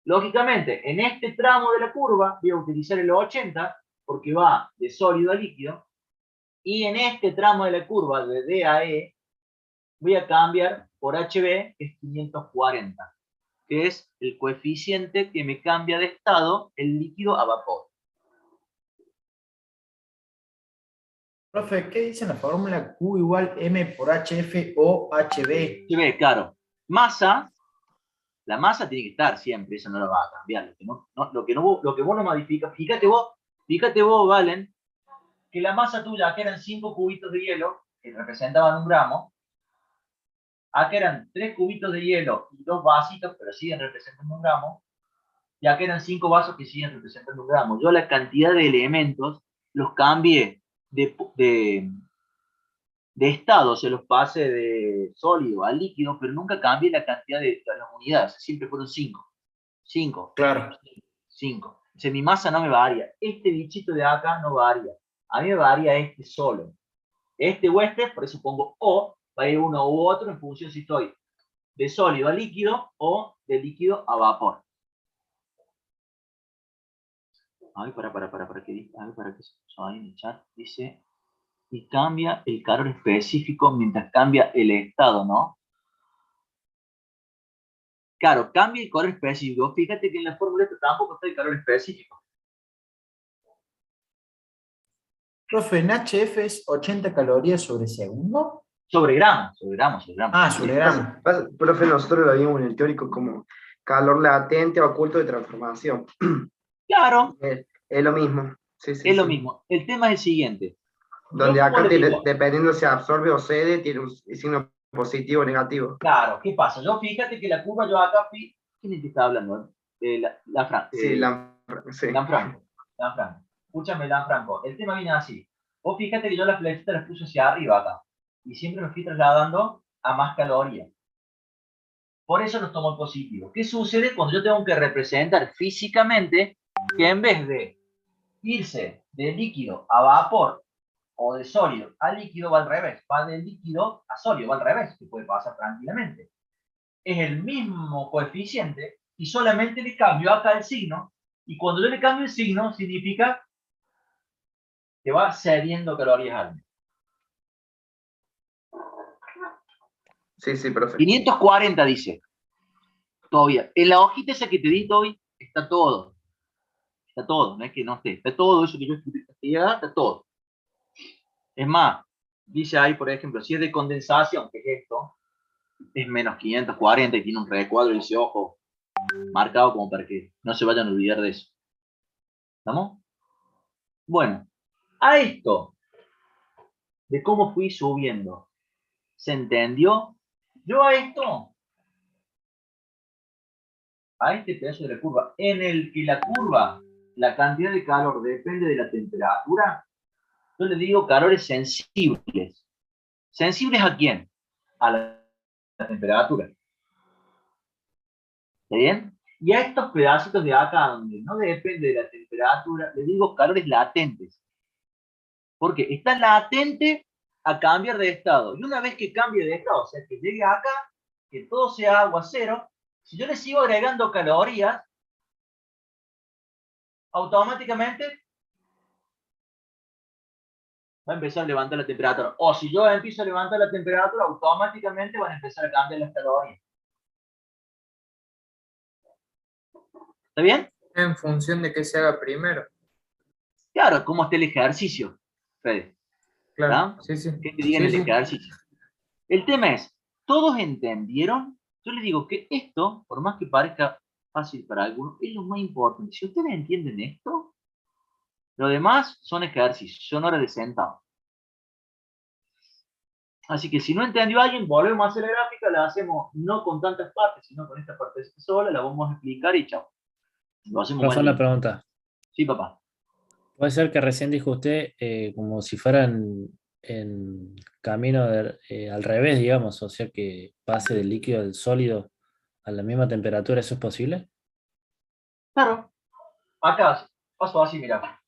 A: Lógicamente, en este tramo de la curva voy a utilizar el 80 porque va de sólido a líquido, y en este tramo de la curva de D a E voy a cambiar por HB, que es 540, que es el coeficiente que me cambia de estado el líquido a vapor.
D: Profe, ¿qué dice la fórmula Q igual M por HF o HB?
A: HB, claro. Masa La masa tiene que estar siempre, eso no lo va a cambiar. Lo que vos no modificas, fíjate vos, Valen, que la masa tuya, que eran 5 cubitos de hielo, que representaban 1 gramo, acá eran 3 cubitos de hielo y 2 vasitos, pero siguen representando 1 gramo, y acá eran 5 vasos que siguen representando 1 gramo. Yo la cantidad de elementos los cambié de estado, se los pasé de sólido a líquido, pero nunca cambié la cantidad de las unidades, siempre fueron 5. 5.
D: Claro.
A: 5. Entonces mi masa no me varía. Este bichito de acá no varía. A mí me varía este solo. Este o este, por eso pongo O, va a ir uno u otro en función si estoy de sólido a líquido o de líquido a vapor. Ay, para que se puso ahí en el chat. Dice, y cambia el calor específico mientras cambia el estado, ¿no? Claro, cambia el calor específico. Fíjate que en la fórmula esta tampoco está el calor específico.
D: Profe, ¿en HF es 80 calorías sobre segundo?
A: Sobre gramos.
D: Ah, sobre gramos.
C: Profe, nosotros lo vimos en el teórico como calor latente o oculto de transformación.
A: Claro.
C: Es lo mismo. Sí,
A: es lo mismo. El tema es el siguiente.
C: Donde acá, dependiendo si absorbe o cede, tiene un signo positivo o negativo.
A: Claro, ¿qué pasa? Yo fíjate que la curva yo acá fui... ¿Quién es que está hablando? Lanfranco.
C: Sí,
A: Lanfranco. Escúchame, Lanfranco. El tema viene así. Vos fíjate que yo las flechitas las puse hacia arriba acá. Y siempre me fui trasladando a más calorías. Por eso los tomo positivo. ¿Qué sucede cuando yo tengo que representar físicamente que en vez de irse de líquido a vapor o de sólido a líquido va al revés? Va de líquido a sólido, va al revés, que puede pasar tranquilamente. Es el mismo coeficiente y solamente le cambio acá el signo. Y cuando yo le cambio el signo, significa que va cediendo calorías al mes.
C: Sí, profe.
A: 540 dice. Todavía. En la hojita esa que te di hoy está todo. Está todo, no es que no esté. Está todo eso que yo escribí. Está todo. Es más, dice ahí, por ejemplo, si es de condensación, que es esto, es menos 540 y tiene un recuadro y dice, ojo, marcado como para que no se vayan a olvidar de eso. ¿Estamos? Bueno, a esto, de cómo fui subiendo, ¿se entendió? Yo a esto, a este pedazo de la curva, en el que la curva, la cantidad de calor depende de la temperatura, yo le digo calores sensibles. ¿Sensibles a quién? A la temperatura. ¿Está bien? Y a estos pedacitos de acá, donde no depende de la temperatura, le digo calores latentes. Porque está latente a cambiar de estado. Y una vez que cambie de estado, o sea, que llegue acá, que todo sea agua cero, si yo le sigo agregando calorías, automáticamente va a empezar a levantar la temperatura. O si yo empiezo a levantar la temperatura, automáticamente van a empezar a cambiar las calorías. ¿Está bien?
F: En función de qué se haga primero.
A: Claro, cómo esté el ejercicio, Fede.
F: Claro, sí.
A: ¿Qué te digan el ejercicio? El tema es, ¿todos entendieron? Yo les digo que esto, por más que parezca fácil para algunos, es lo más importante. Si ustedes entienden esto, lo demás son ejercicios, son horas de sentado. Así que si no entendió alguien, volvemos a hacer la gráfica, la hacemos no con tantas partes, sino con esta parte sola, la vamos a explicar y chao. Lo hacemos
V: Profe, una pregunta.
A: Sí, papá.
V: Puede ser que recién dijo usted como si fueran en camino al revés, digamos, o sea que pase del líquido al sólido a la misma temperatura, ¿eso es posible?
A: Claro. Acá, paso así, mira.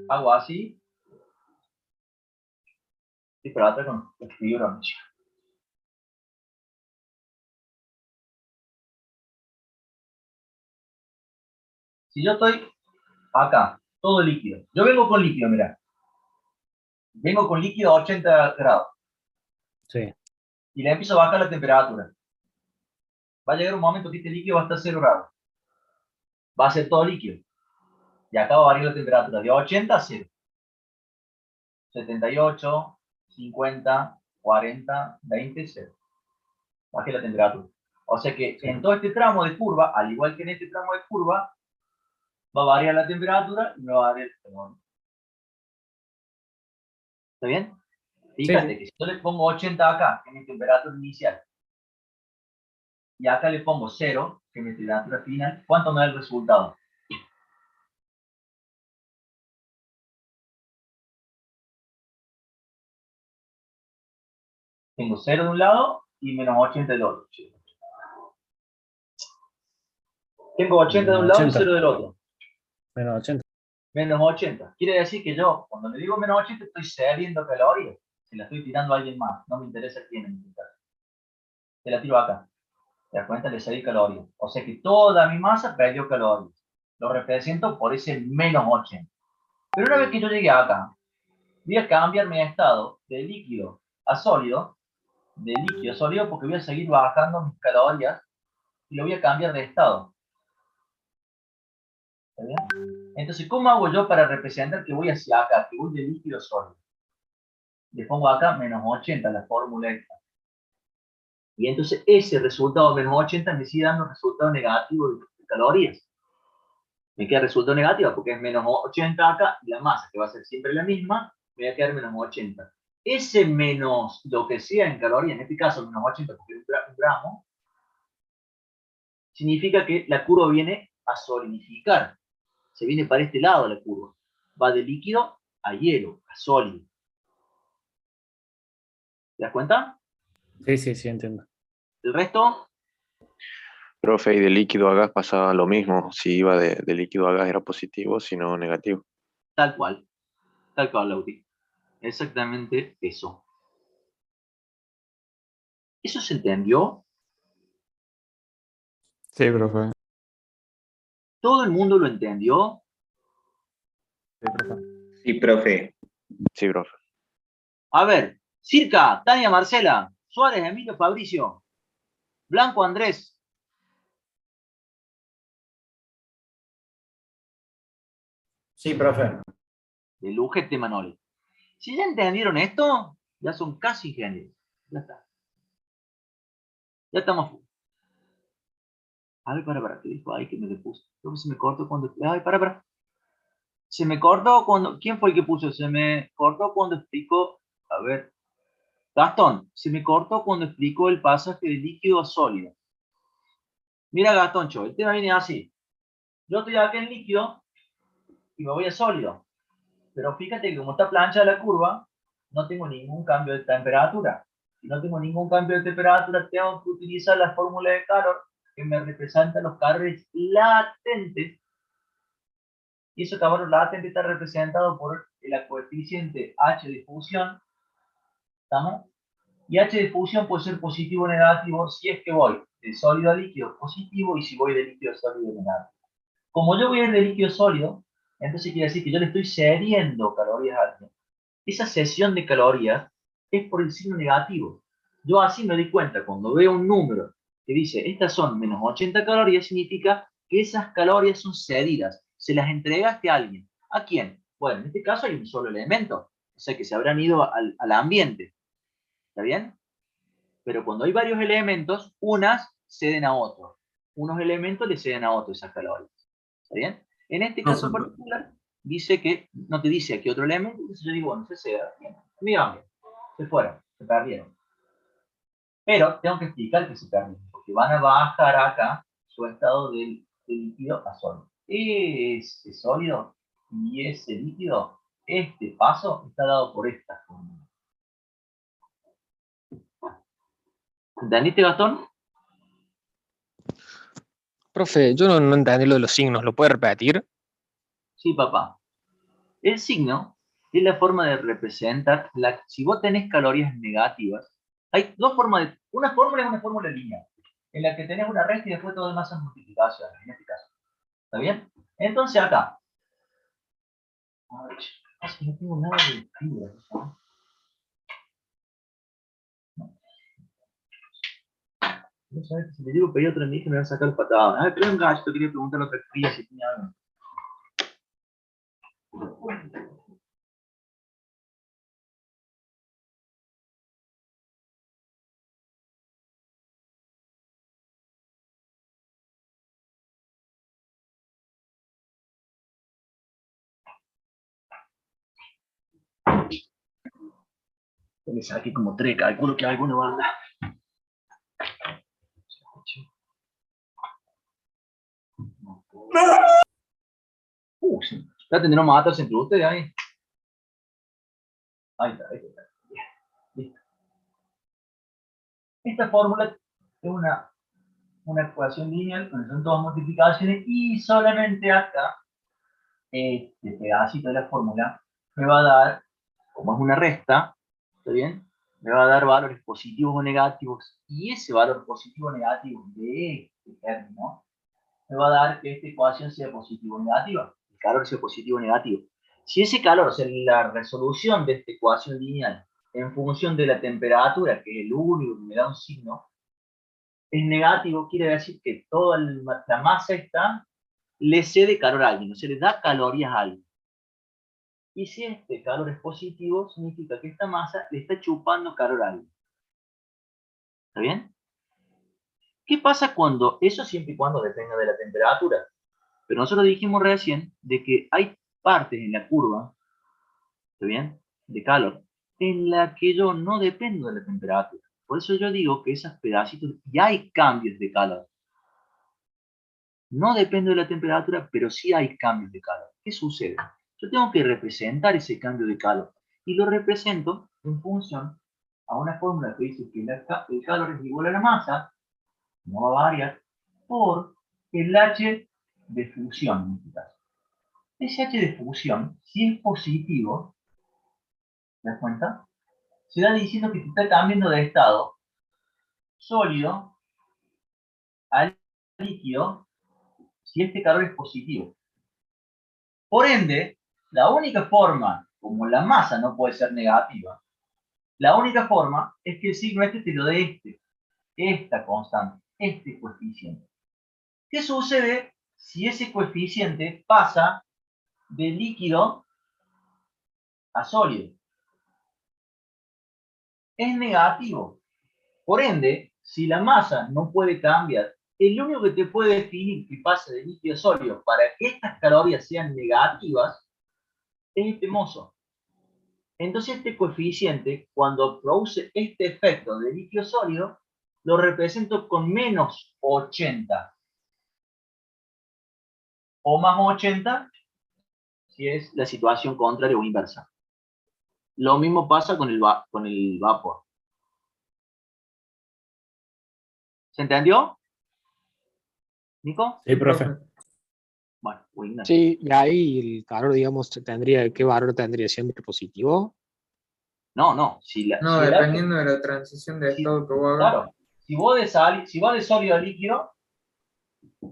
A: Hago así. Y para atrás con la figura. Si yo estoy acá, todo líquido. Yo vengo con líquido, mira. Vengo con líquido a 80 grados.
V: Sí.
A: Y le empiezo a bajar la temperatura. Va a llegar un momento que este líquido va a estar 0 grados. Va a ser todo líquido. Y acá va a variar la temperatura de 80 a 0. 78, 50, 40, 20, 0. Bajé la temperatura. O sea que en todo este tramo de curva, al igual que en este tramo de curva, va a variar la temperatura y me va a variar el calor. ¿Está bien? Fíjate que si yo le pongo 80 acá, que es mi temperatura inicial, y acá le pongo 0, que es mi temperatura final, ¿cuánto me da el resultado? Tengo 0 de un lado y menos 80 del otro. Tengo 80 de un lado y 0 del otro.
V: Menos 80.
A: Menos 80. Quiere decir que yo, cuando le digo menos 80, estoy cediendo calorías. Se la estoy tirando a alguien más. No me interesa quién en mi caso. Se la tiro acá. ¿Te das cuenta? Le cedí calorías. O sea que toda mi masa perdió calorías. Lo represento por ese menos 80. Pero una vez que yo llegué acá, voy a cambiar mi estado de líquido a sólido, porque voy a seguir bajando mis calorías y lo voy a cambiar de estado. ¿Está bien? Entonces, ¿cómo hago yo para representar que voy hacia acá, que voy de líquido a sólido? Le pongo acá menos 80, la fórmula esta. Y entonces ese resultado menos 80 me sigue dando resultado negativo de calorías. Me queda resultado negativo porque es menos 80 acá y la masa, que va a ser siempre la misma, me va a quedar menos 80. Ese menos lo que sea en calorías, en este caso menos 80 porque es un gramo, significa que la curva viene a solidificar. Se viene para este lado la curva. Va de líquido a hielo, a sólido. ¿Te das cuenta?
V: Sí, entiendo.
A: ¿El resto?
U: Profe, y de líquido a gas pasaba lo mismo. Si iba de líquido a gas era positivo, si no negativo.
A: Tal cual, Lauti. Exactamente eso. ¿Eso se entendió?
F: Sí, profe.
A: ¿Todo el mundo lo entendió?
F: Sí, profe.
U: Sí, profe. Sí, profe.
A: A ver, Circa, Tania Marcela, Suárez, Emilio Fabricio, Blanco Andrés.
D: Sí, profe.
A: De Lujete Manoli. Si ya entendieron esto, ya son casi ingenieros. Ya está. Ya estamos full. A ver, para, ¿qué dijo? Ay, que me le puse. Creo que se me cortó cuando... Ay, para. Se me cortó cuando... ¿Quién fue el que puso? Se me cortó cuando explicó... A ver. Gastón, se me cortó cuando explicó el pasaje de líquido a sólido. Mira, Gastón, el tema viene así. Yo estoy acá en líquido y me voy a sólido. Pero fíjate que como está plancha la curva, no tengo ningún cambio de temperatura. Si no tengo ningún cambio de temperatura, tengo que utilizar la fórmula de calor que me representa los calores latentes. Y ese calor latente está representado por el coeficiente H de fusión. ¿Estamos? Y H de fusión puede ser positivo o negativo si es que voy de sólido a líquido positivo y si voy de líquido a sólido negativo. Como yo voy a ir de líquido a sólido, entonces quiere decir que yo le estoy cediendo calorías a alguien. Esa cesión de calorías es por el signo negativo. Yo así me doy cuenta, cuando veo un número que dice, estas son menos 80 calorías, significa que esas calorías son cedidas, se las entregaste a alguien. ¿A quién? Bueno, en este caso hay un solo elemento, o sea que se habrán ido al ambiente. ¿Está bien? Pero cuando hay varios elementos, unas ceden a otros. Unos elementos le ceden a otros esas calorías. ¿Está bien? En este caso particular, dice que no te dice aquí otro elemento, entonces yo digo, bueno, se ceda. Bien, se fueron, se perdieron. Pero tengo que explicar que se perdieron, porque van a bajar acá su estado de líquido a sólido. Ese sólido y ese líquido, este paso está dado por esta fórmula. ¿Entendiste, Gastón?
P: Profe, yo no entendí lo de los signos, ¿lo puede repetir?
A: Sí, papá. El signo es la forma de representar, si vos tenés calorías negativas, hay dos formas, una fórmula es una fórmula lineal, en la que tenés una resta y después todo demás son multiplicaciones, en este caso. ¿Está bien? Entonces acá, a ver, casi no tengo nada de fibra, ¿no? No sabes que si le digo pedir otra enmienda me va a sacar patada. A ver, creo un gallo, quería preguntarle a otra cría si tenía algo. Me saqué como 3, calculo que alguno va a andar. Sí. ¿Ya tendrán matas entre ustedes ahí? Ahí está, ahí está. Listo. Esta fórmula es una ecuación lineal con son todas multiplicaciones y solamente acá, este pedacito de la fórmula me va a dar, como es una resta, ¿está bien? Me va a dar valores positivos o negativos y ese valor positivo o negativo de este término me va a dar que esta ecuación sea positivo o negativa, el calor sea positivo o negativo. Si ese calor, o sea, la resolución de esta ecuación lineal en función de la temperatura, que es el único que me da un signo, es negativo, quiere decir que toda la masa esta le cede calor a alguien, o sea, le da calorías a alguien. Y si este calor es positivo, significa que esta masa le está chupando calor a alguien. ¿Está bien? ¿Qué pasa cuando, eso siempre y cuando dependa de la temperatura? Pero nosotros dijimos recién de que hay partes en la curva, ¿está bien?, de calor, en la que yo no dependo de la temperatura. Por eso yo digo que esos pedacitos, ya hay cambios de calor. No depende de la temperatura, pero sí hay cambios de calor. ¿Qué sucede? Yo tengo que representar ese cambio de calor. Y lo represento en función a una fórmula que dice que el calor es igual a la masa, no va a variar, por el H de fusión en este caso. Ese H de fusión, si es positivo, ¿te das cuenta? Se da diciendo que te está cambiando de estado sólido a líquido si este calor es positivo. Por ende, la única forma, como la masa no puede ser negativa, la única forma es que el signo este te lo dé esta constante, este coeficiente. ¿Qué sucede si ese coeficiente pasa de líquido a sólido? Es negativo. Por ende, si la masa no puede cambiar, el único que te puede definir que pase de líquido a sólido para que estas calorías sean negativas es este mozo. Entonces este coeficiente, cuando produce este efecto de líquido sólido, lo represento con menos 80. O más 80 si es la situación contraria o inversa. Lo mismo pasa con el vapor. ¿Se entendió? ¿Nico?
V: Sí, profe.
A: Bueno, Ignacio.
P: Sí, y ahí el calor, digamos, ¿qué valor tendría? ¿Siempre positivo?
A: No.
F: No,
A: si
F: dependiendo de la transición de estado que vos hagas.
A: Claro, si va de sólido a líquido,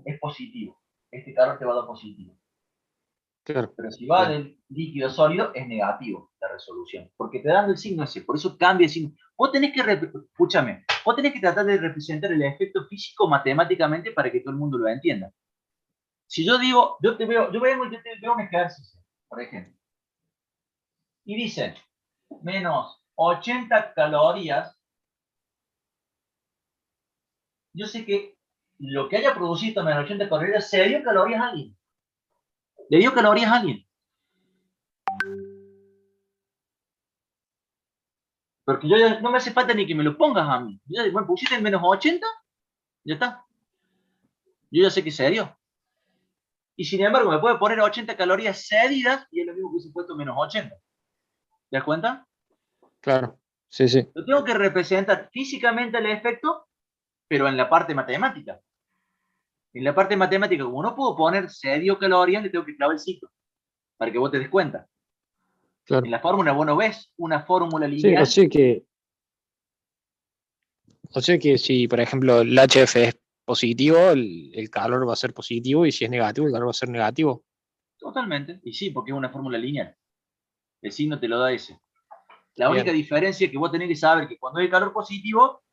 A: es positivo. Este calor te va a dar positivo.
P: Claro.
A: Pero si va del líquido a sólido, es negativo la resolución. Porque te dan el signo ese, por eso cambia el signo. Vos tenés que, escúchame, vos tenés que tratar de representar el efecto físico matemáticamente para que todo el mundo lo entienda. Si yo digo, yo te veo un ejercicio, por ejemplo, y dice, menos 80 calorías, yo sé que lo que haya producido menos 80 calorías, se dio calorías a alguien. Le dio calorías a alguien. Porque yo ya, no me hace falta ni que me lo pongas a mí. Yo ya, bueno, pusiste en menos 80, ya está. Yo ya sé que se dio. Y sin embargo, me puede poner 80 calorías cedidas y es lo mismo que hubiese puesto menos 80. ¿Te das cuenta?
P: Claro, sí.
A: Yo tengo que representar físicamente el efecto, pero en la parte matemática. En la parte matemática, como no puedo poner cedido calorías, le tengo que clavar el ciclo, para que vos te des cuenta.
P: Claro.
A: En la fórmula vos no ves una fórmula lineal.
P: Sí, o sea que si, por ejemplo, el HF es positivo, el calor va a ser positivo, y si es negativo, el calor va a ser negativo.
A: Totalmente. Y sí, porque es una fórmula lineal. El signo te lo da ese. La
P: Bien.
A: única diferencia es que vos tenés que saber que cuando hay calor positivo,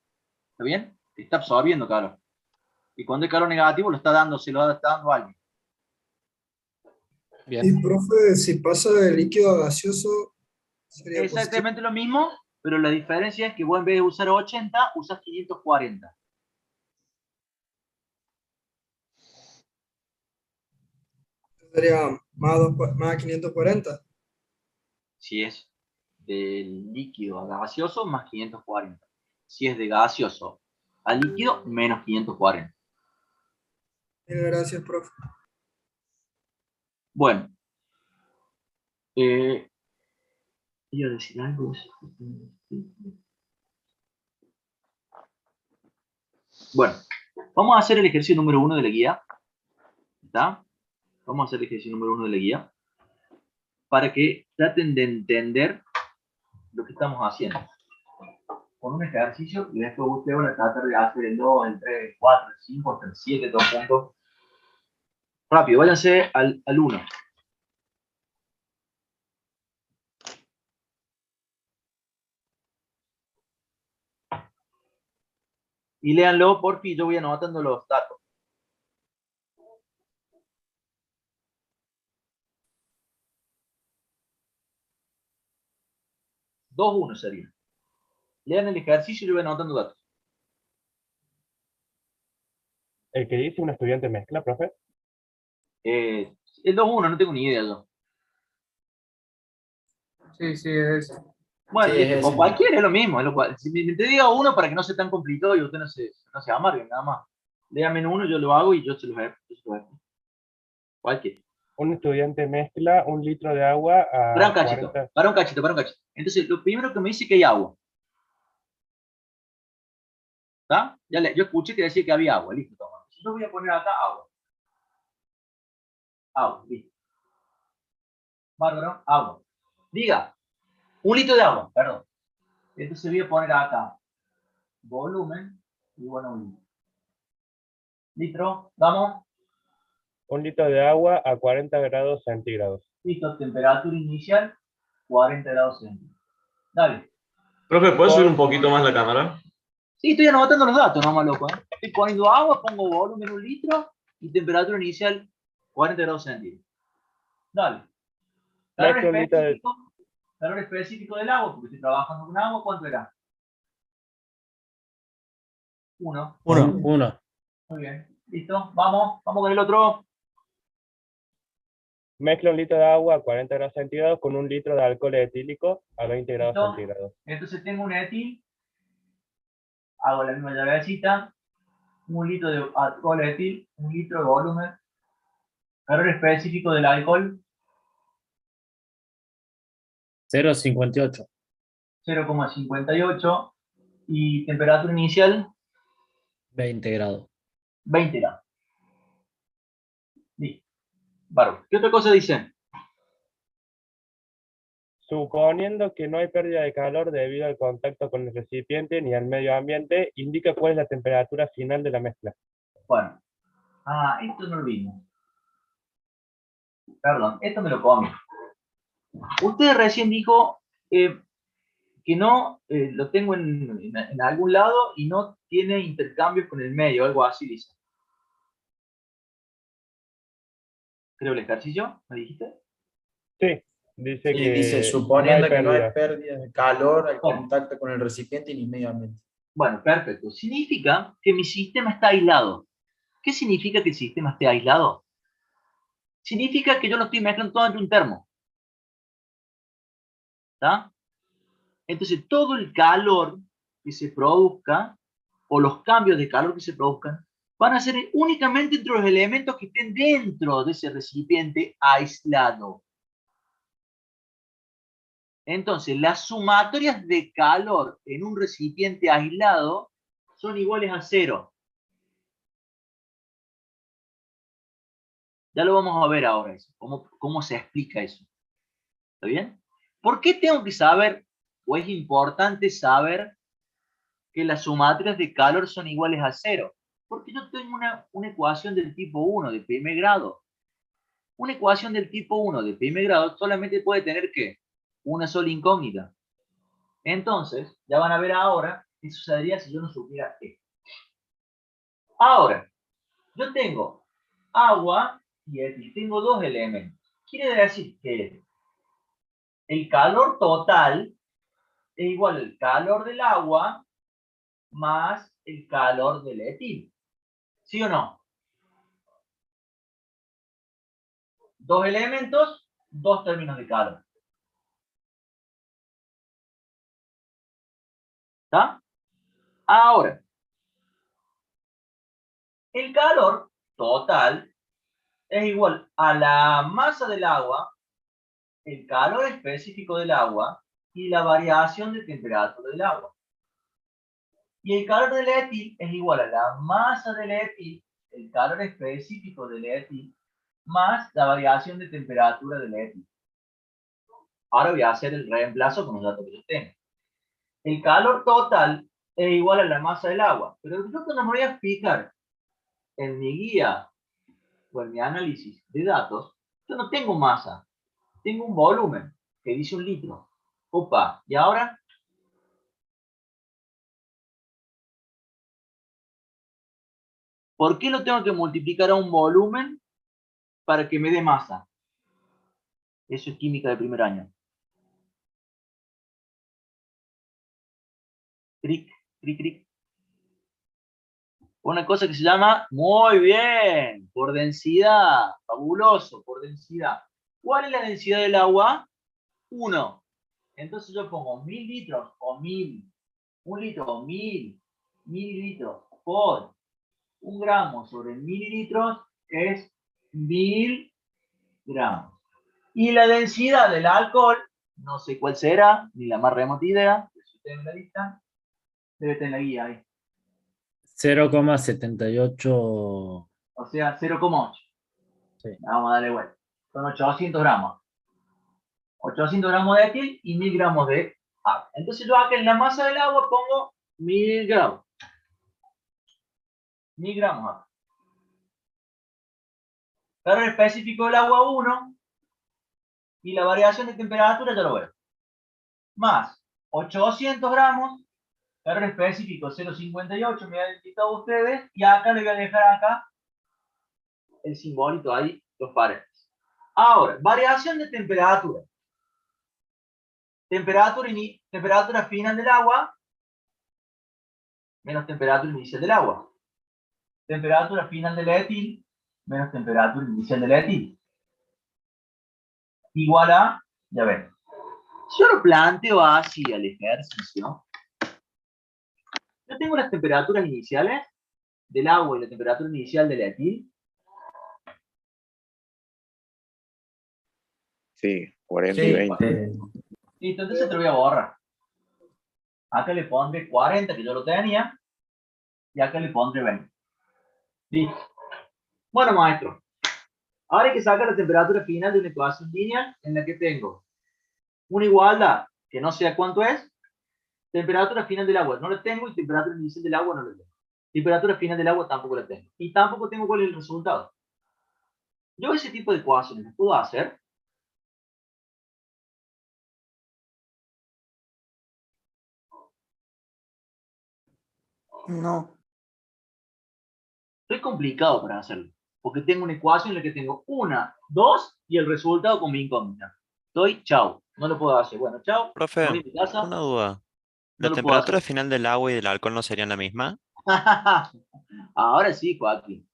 A: ¿está bien? Te está absorbiendo calor. Y cuando hay calor negativo, se lo está dando a alguien.
P: Bien.
M: Y profe, si pasa de líquido a gaseoso, sería
A: exactamente lo mismo, pero la diferencia es que vos en vez de usar 80, usas 540.
M: sería más 540.
A: Sí es. del líquido a gaseoso, más 540. Si es de gaseoso a líquido, menos 540.
M: Bien, gracias, profe.
A: Bueno. Iba a decir algo. Bueno, vamos a hacer el ejercicio número 1 de la guía. ¿Está? Vamos a hacer el ejercicio número 1 de la guía para que traten de entender lo que estamos haciendo. Con un ejercicio y después ustedes van a tratar de hacer el 2, el 3, el 4, el 5, hasta el 7, todos juntos. Rápido, váyanse al 1. Y léanlo, por fin, yo voy anotando los datos. Dos, 1 sería. Lean el ejercicio y yo voy anotando datos.
K: El que dice un estudiante mezcla, profe.
A: El 2-1, no tengo ni idea yo.
F: Sí, sí, es ese.
A: Bueno,
D: Sí, es
A: con
D: ese.
A: cualquiera es lo mismo. Si me te diga uno para que no sea tan complicado y usted no se amargue, nada más. Léame uno, yo lo hago y yo se los hago. Cualquiera.
K: Un estudiante mezcla 1 litro de agua a
A: Para un cachito,
K: 40...
A: para un cachito, para un cachito. Entonces, lo primero que me dice que hay agua. ¿Está? Yo escuché que decía que había agua, listo, toma. Yo voy a poner acá agua. Agua, listo. Bárbaro, agua. Diga, 1 litro de agua, perdón. Entonces voy a poner acá volumen y bueno, 1 litro. Litro, vamos.
K: 1 litro de agua a 40 grados centígrados.
A: Listo, temperatura inicial, 40 grados centígrados. Dale.
N: Profe, ¿puedes subir un poquito más la cámara?
A: Sí, estoy anotando los datos, no más loco. Estoy poniendo agua, pongo volumen 1 litro y temperatura inicial 40 grados centígrados. Dale. Calor específico del agua, porque estoy trabajando con agua, ¿cuánto era? 1.
V: 1.
A: Muy bien. Listo, vamos con el otro.
K: Mezcla 1 litro de agua a 40 grados centígrados con 1 litro de alcohol etílico a 20 grados
A: ¿Listo?
K: centígrados.
A: Entonces tengo un etil, hago la misma llavecita, 1 litro de alcohol etil, 1 litro de volumen, calor específico del alcohol,
V: 0,58.
A: 0,58 y temperatura inicial
V: 20 grados.
A: 20 grados. Listo. Bárbaro. ¿Qué otra cosa dicen?
K: Suponiendo que no hay pérdida de calor debido al contacto con el recipiente ni al medio ambiente, indica cuál es la temperatura final de la mezcla.
A: Bueno. Esto no lo vimos. Perdón, esto me lo comí. Usted recién dijo que no lo tengo en algún lado y no tiene intercambios con el medio, algo así dice. Creo el ejercicio, ¿me dijiste?
K: Sí, dice
D: Sí,
K: que
D: dice, suponiendo que no hay
K: pérdida.
D: pérdida de calor al contacto con el recipiente ni medio ambiente.
A: Bueno, perfecto. Significa que mi sistema está aislado. ¿Qué significa que el sistema esté aislado? Significa que yo lo estoy mezclando todo entre un termo. ¿Está? Entonces, todo el calor que se produzca, o los cambios de calor que se produzcan, van a ser únicamente entre los elementos que estén dentro de ese recipiente aislado. Entonces, las sumatorias de calor en un recipiente aislado son iguales a 0. Ya lo vamos a ver ahora, eso, cómo se explica eso. ¿Está bien? ¿Por qué tengo que saber, o es importante saber, que las sumatorias de calor son iguales a 0? Porque yo tengo una ecuación del tipo 1 de primer grado. Una ecuación del tipo 1 de primer grado solamente puede tener, ¿qué? Una sola incógnita. Entonces, ya van a ver ahora qué sucedería si yo no supiera esto. Ahora, yo tengo agua y etil. Tengo dos elementos. Quiere decir que el calor total es igual al calor del agua más el calor del etil. ¿Sí o no? Dos elementos, dos términos de calor. ¿Está? Ahora, el calor total es igual a la masa del agua, el calor específico del agua y la variación de temperatura del agua. Y el calor del etil es igual a la masa del etil, el calor específico del etil, más la variación de temperatura del etil. Ahora voy a hacer el reemplazo con los datos que yo tengo. El calor total es igual a la masa del agua. Pero yo cuando me voy a fijar en mi guía o en mi análisis de datos, yo no tengo masa. Tengo un volumen que dice 1 litro. Opa, ¿y ahora? ¿Por qué lo tengo que multiplicar a un volumen para que me dé masa? Eso es química de primer año. Cric, cric, cric. Una cosa que se llama, muy bien, por densidad. Fabuloso, por densidad. ¿Cuál es la densidad del agua? 1. Entonces yo pongo 1000 litros o 1000, 1 litro o 1000 mililitros por 1 gramo sobre mililitros es 1000 gramos. Y la densidad del alcohol, no sé cuál será, ni la más remota idea, si ustedes la lista, debe tener la guía ahí.
V: 0,78.
A: O sea, 0,8.
V: Sí.
A: Vamos a darle vuelta. Son 800 gramos. 800 gramos de etil y 1000 gramos de agua. Entonces yo acá en la masa del agua pongo 1000 gramos. 1000 gramos acá. Calor específico del agua 1. Y la variación de temperatura ya lo veo. Más 800 gramos. Calor específico 0,58. Me han indicado ustedes. Y acá le voy a dejar acá el simbolito ahí, los paréntesis. Ahora, variación de temperatura. Temperatura final del agua menos temperatura inicial del agua. Temperatura final del etil menos temperatura inicial del etil. Igual a, ya ven. Si yo lo planteo así al ejercicio, yo tengo las temperaturas iniciales del agua y la temperatura inicial del etil.
U: Sí, 40 y 20.
A: Listo, entonces te lo voy a borrar. Acá le pondré 40, que yo lo tenía, y acá le pondré 20. Listo. Bueno, maestro. Ahora hay que sacar la temperatura final de una ecuación lineal en la que tengo una igualdad que no sé cuánto es, temperatura final del agua no la tengo y temperatura inicial del agua no la tengo. Temperatura final del agua tampoco la tengo. Y tampoco tengo cuál es el resultado. Yo ese tipo de ecuaciones las puedo hacer.
D: No.
A: Es complicado para hacerlo. Porque tengo una ecuación en la que tengo 1, 2 y el resultado con mi incógnita. Estoy, chau. No lo puedo hacer. Bueno, chau.
O: Profe,
A: voy a mi casa.
O: una duda.
A: No
O: ¿La
A: lo puedo
O: temperatura
A: hacer.
O: final del agua y del alcohol no serían la misma?
A: Ahora sí, Joaquín.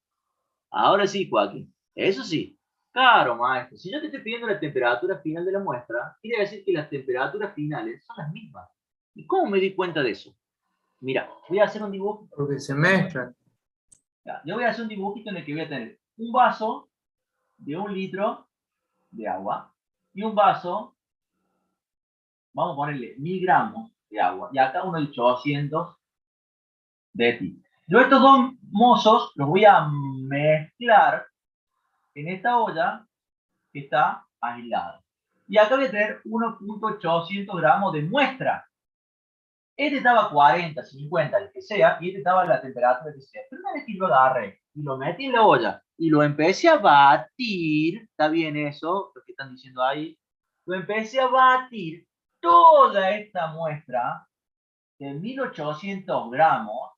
A: Ahora sí, Joaquín. Eso sí. Claro, maestro. Si yo te estoy pidiendo la temperatura final de la muestra, quiere decir que las temperaturas finales son las mismas. ¿Y cómo me di cuenta de eso? Mira, voy a hacer un dibujo.
F: Porque se mezclan.
A: Ya, yo voy a hacer un dibujito en el que voy a tener un vaso de 1 litro de agua y un vaso, vamos a ponerle 1000 gramos de agua y acá uno de 800 de etil. Yo estos dos mozos los voy a mezclar en esta olla que está aislada. Y acá voy a tener 1.800 gramos de muestra. Este estaba 40, 50, el que sea, y este estaba a la temperatura que sea. Pero una vez que lo agarré y lo metí en la olla y lo empecé a batir, ¿está bien eso? Lo que están diciendo ahí. Lo empecé a batir, toda esta muestra de 1800 gramos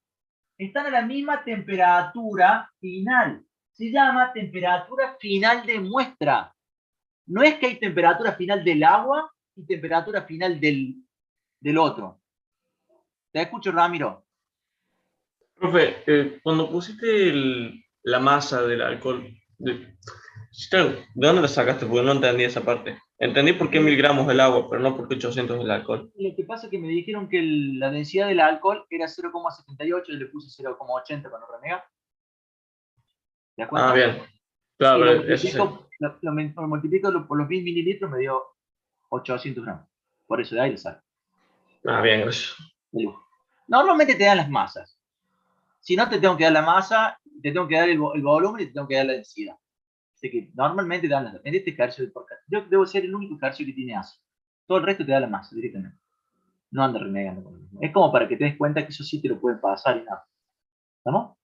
A: están a la misma temperatura final. Se llama temperatura final de muestra. No es que hay temperatura final del agua y temperatura final del otro. Te escucho, Ramiro.
N: Profe, cuando pusiste la masa del alcohol, Claro, ¿de dónde la sacaste? Porque no entendí esa parte. Entendí por qué 1000 gramos del agua, pero no por qué 800 del alcohol.
A: Lo que pasa es que me dijeron que la densidad del alcohol era 0,78 y le puse 0,80 para no renegar. ¿Te das cuenta?
N: Ah, bien. Claro,
A: Y
N: pero eso sí.
A: lo multiplico por los 1000 mililitros, me dio 800 gramos. Por eso de ahí le saco.
N: Ah, bien, gracias.
A: Normalmente te dan las masas. Si no, te tengo que dar la masa, te tengo que dar el volumen y te tengo que dar la densidad. Así que normalmente te dan en este ejercicio de podcast. Yo debo ser el único ejercicio que tiene ácido. Todo el resto te da la masa directamente. No anda renegando con lo mismo. Es como para que te des cuenta que eso sí te lo pueden pasar y nada. ¿Estamos?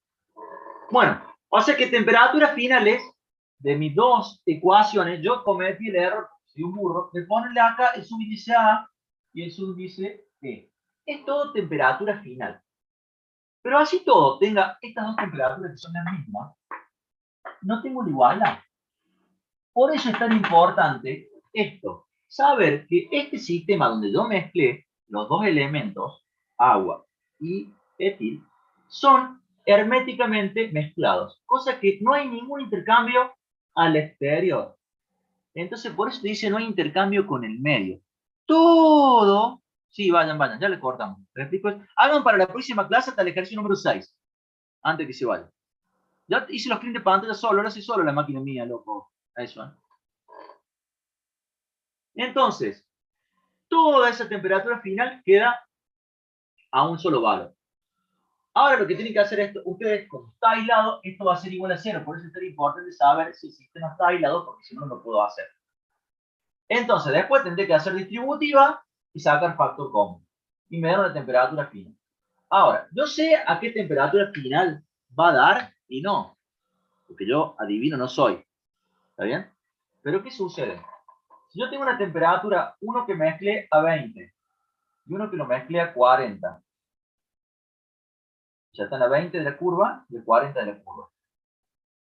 A: Bueno, o sea que temperaturas finales de mis dos ecuaciones, yo cometí el error, soy un burro, de ponerle acá el subíndice A y el subíndice B. Es todo temperatura final. Pero así todo tenga estas dos temperaturas que son las mismas, no tengo la igualdad. Por eso es tan importante esto, saber que este sistema donde yo mezclé los dos elementos, agua y etil, son herméticamente mezclados, cosa que no hay ningún intercambio al exterior. Entonces, por eso te dice no hay intercambio con el medio. Todo, sí, vayan, ya le cortamos. ¿Les explico? Hagan para la próxima clase hasta el ejercicio número 6, antes que se vayan. Ya hice los screen de pantalla solo, ahora sí solo la máquina mía, loco. Eso, ¿eh? Entonces, toda esa temperatura final queda a un solo valor. Ahora lo que tienen que hacer es, ustedes, como está aislado, esto va a ser igual a 0. Por eso es tan importante saber si el sistema está aislado, porque si no, no lo puedo hacer. Entonces, después tendré que hacer distributiva y sacar factor común. Y me da una temperatura final. Ahora, yo sé a qué temperatura final va a dar y no. Porque yo adivino no soy. ¿Está bien? Pero ¿qué sucede? Si yo tengo una temperatura, uno que mezcle a 20 y uno que lo mezcle a 40. Ya están a 20 de la curva y a 40 de la curva.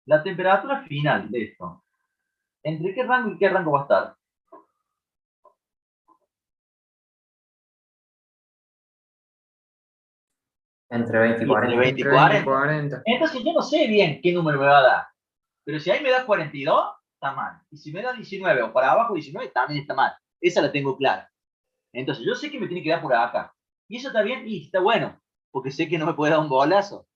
A: La temperatura final de esto, ¿entre qué rango y qué rango va a estar?
E: Entre 20 y 40.
A: Entre 20 y 40. Entonces yo no sé bien qué número me va a dar. Pero si ahí me da 42, está mal. Y si me da 19 o para abajo 19, también está mal. Esa la tengo clara. Entonces yo sé que me tiene que dar por acá. Y eso está bien y está bueno. Porque sé que no me puede dar un bolazo.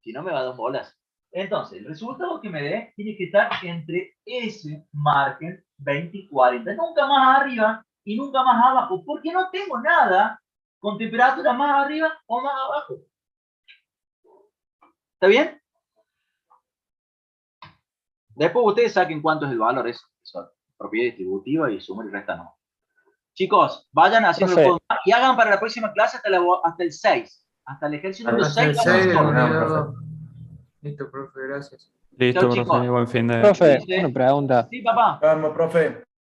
A: Si no, me va a dar un bolazo. Entonces, el resultado que me dé tiene que estar entre ese margen 20 y 40. Nunca más arriba y nunca más abajo. Porque no tengo nada con temperatura más arriba o más abajo. ¿Está bien? Después ustedes saquen cuánto es el valor. Eso, propiedad distributiva y suma y resta no. Chicos, vayan haciendo el y hagan para la próxima clase hasta el 6. Hasta el ejercicio número 6.
F: Listo, profe, gracias.
G: Listo,
A: Chau,
G: profe,
A: chicos.
G: buen fin de...
P: Profe, una pregunta.
A: Sí, papá.
D: Vamos, profe.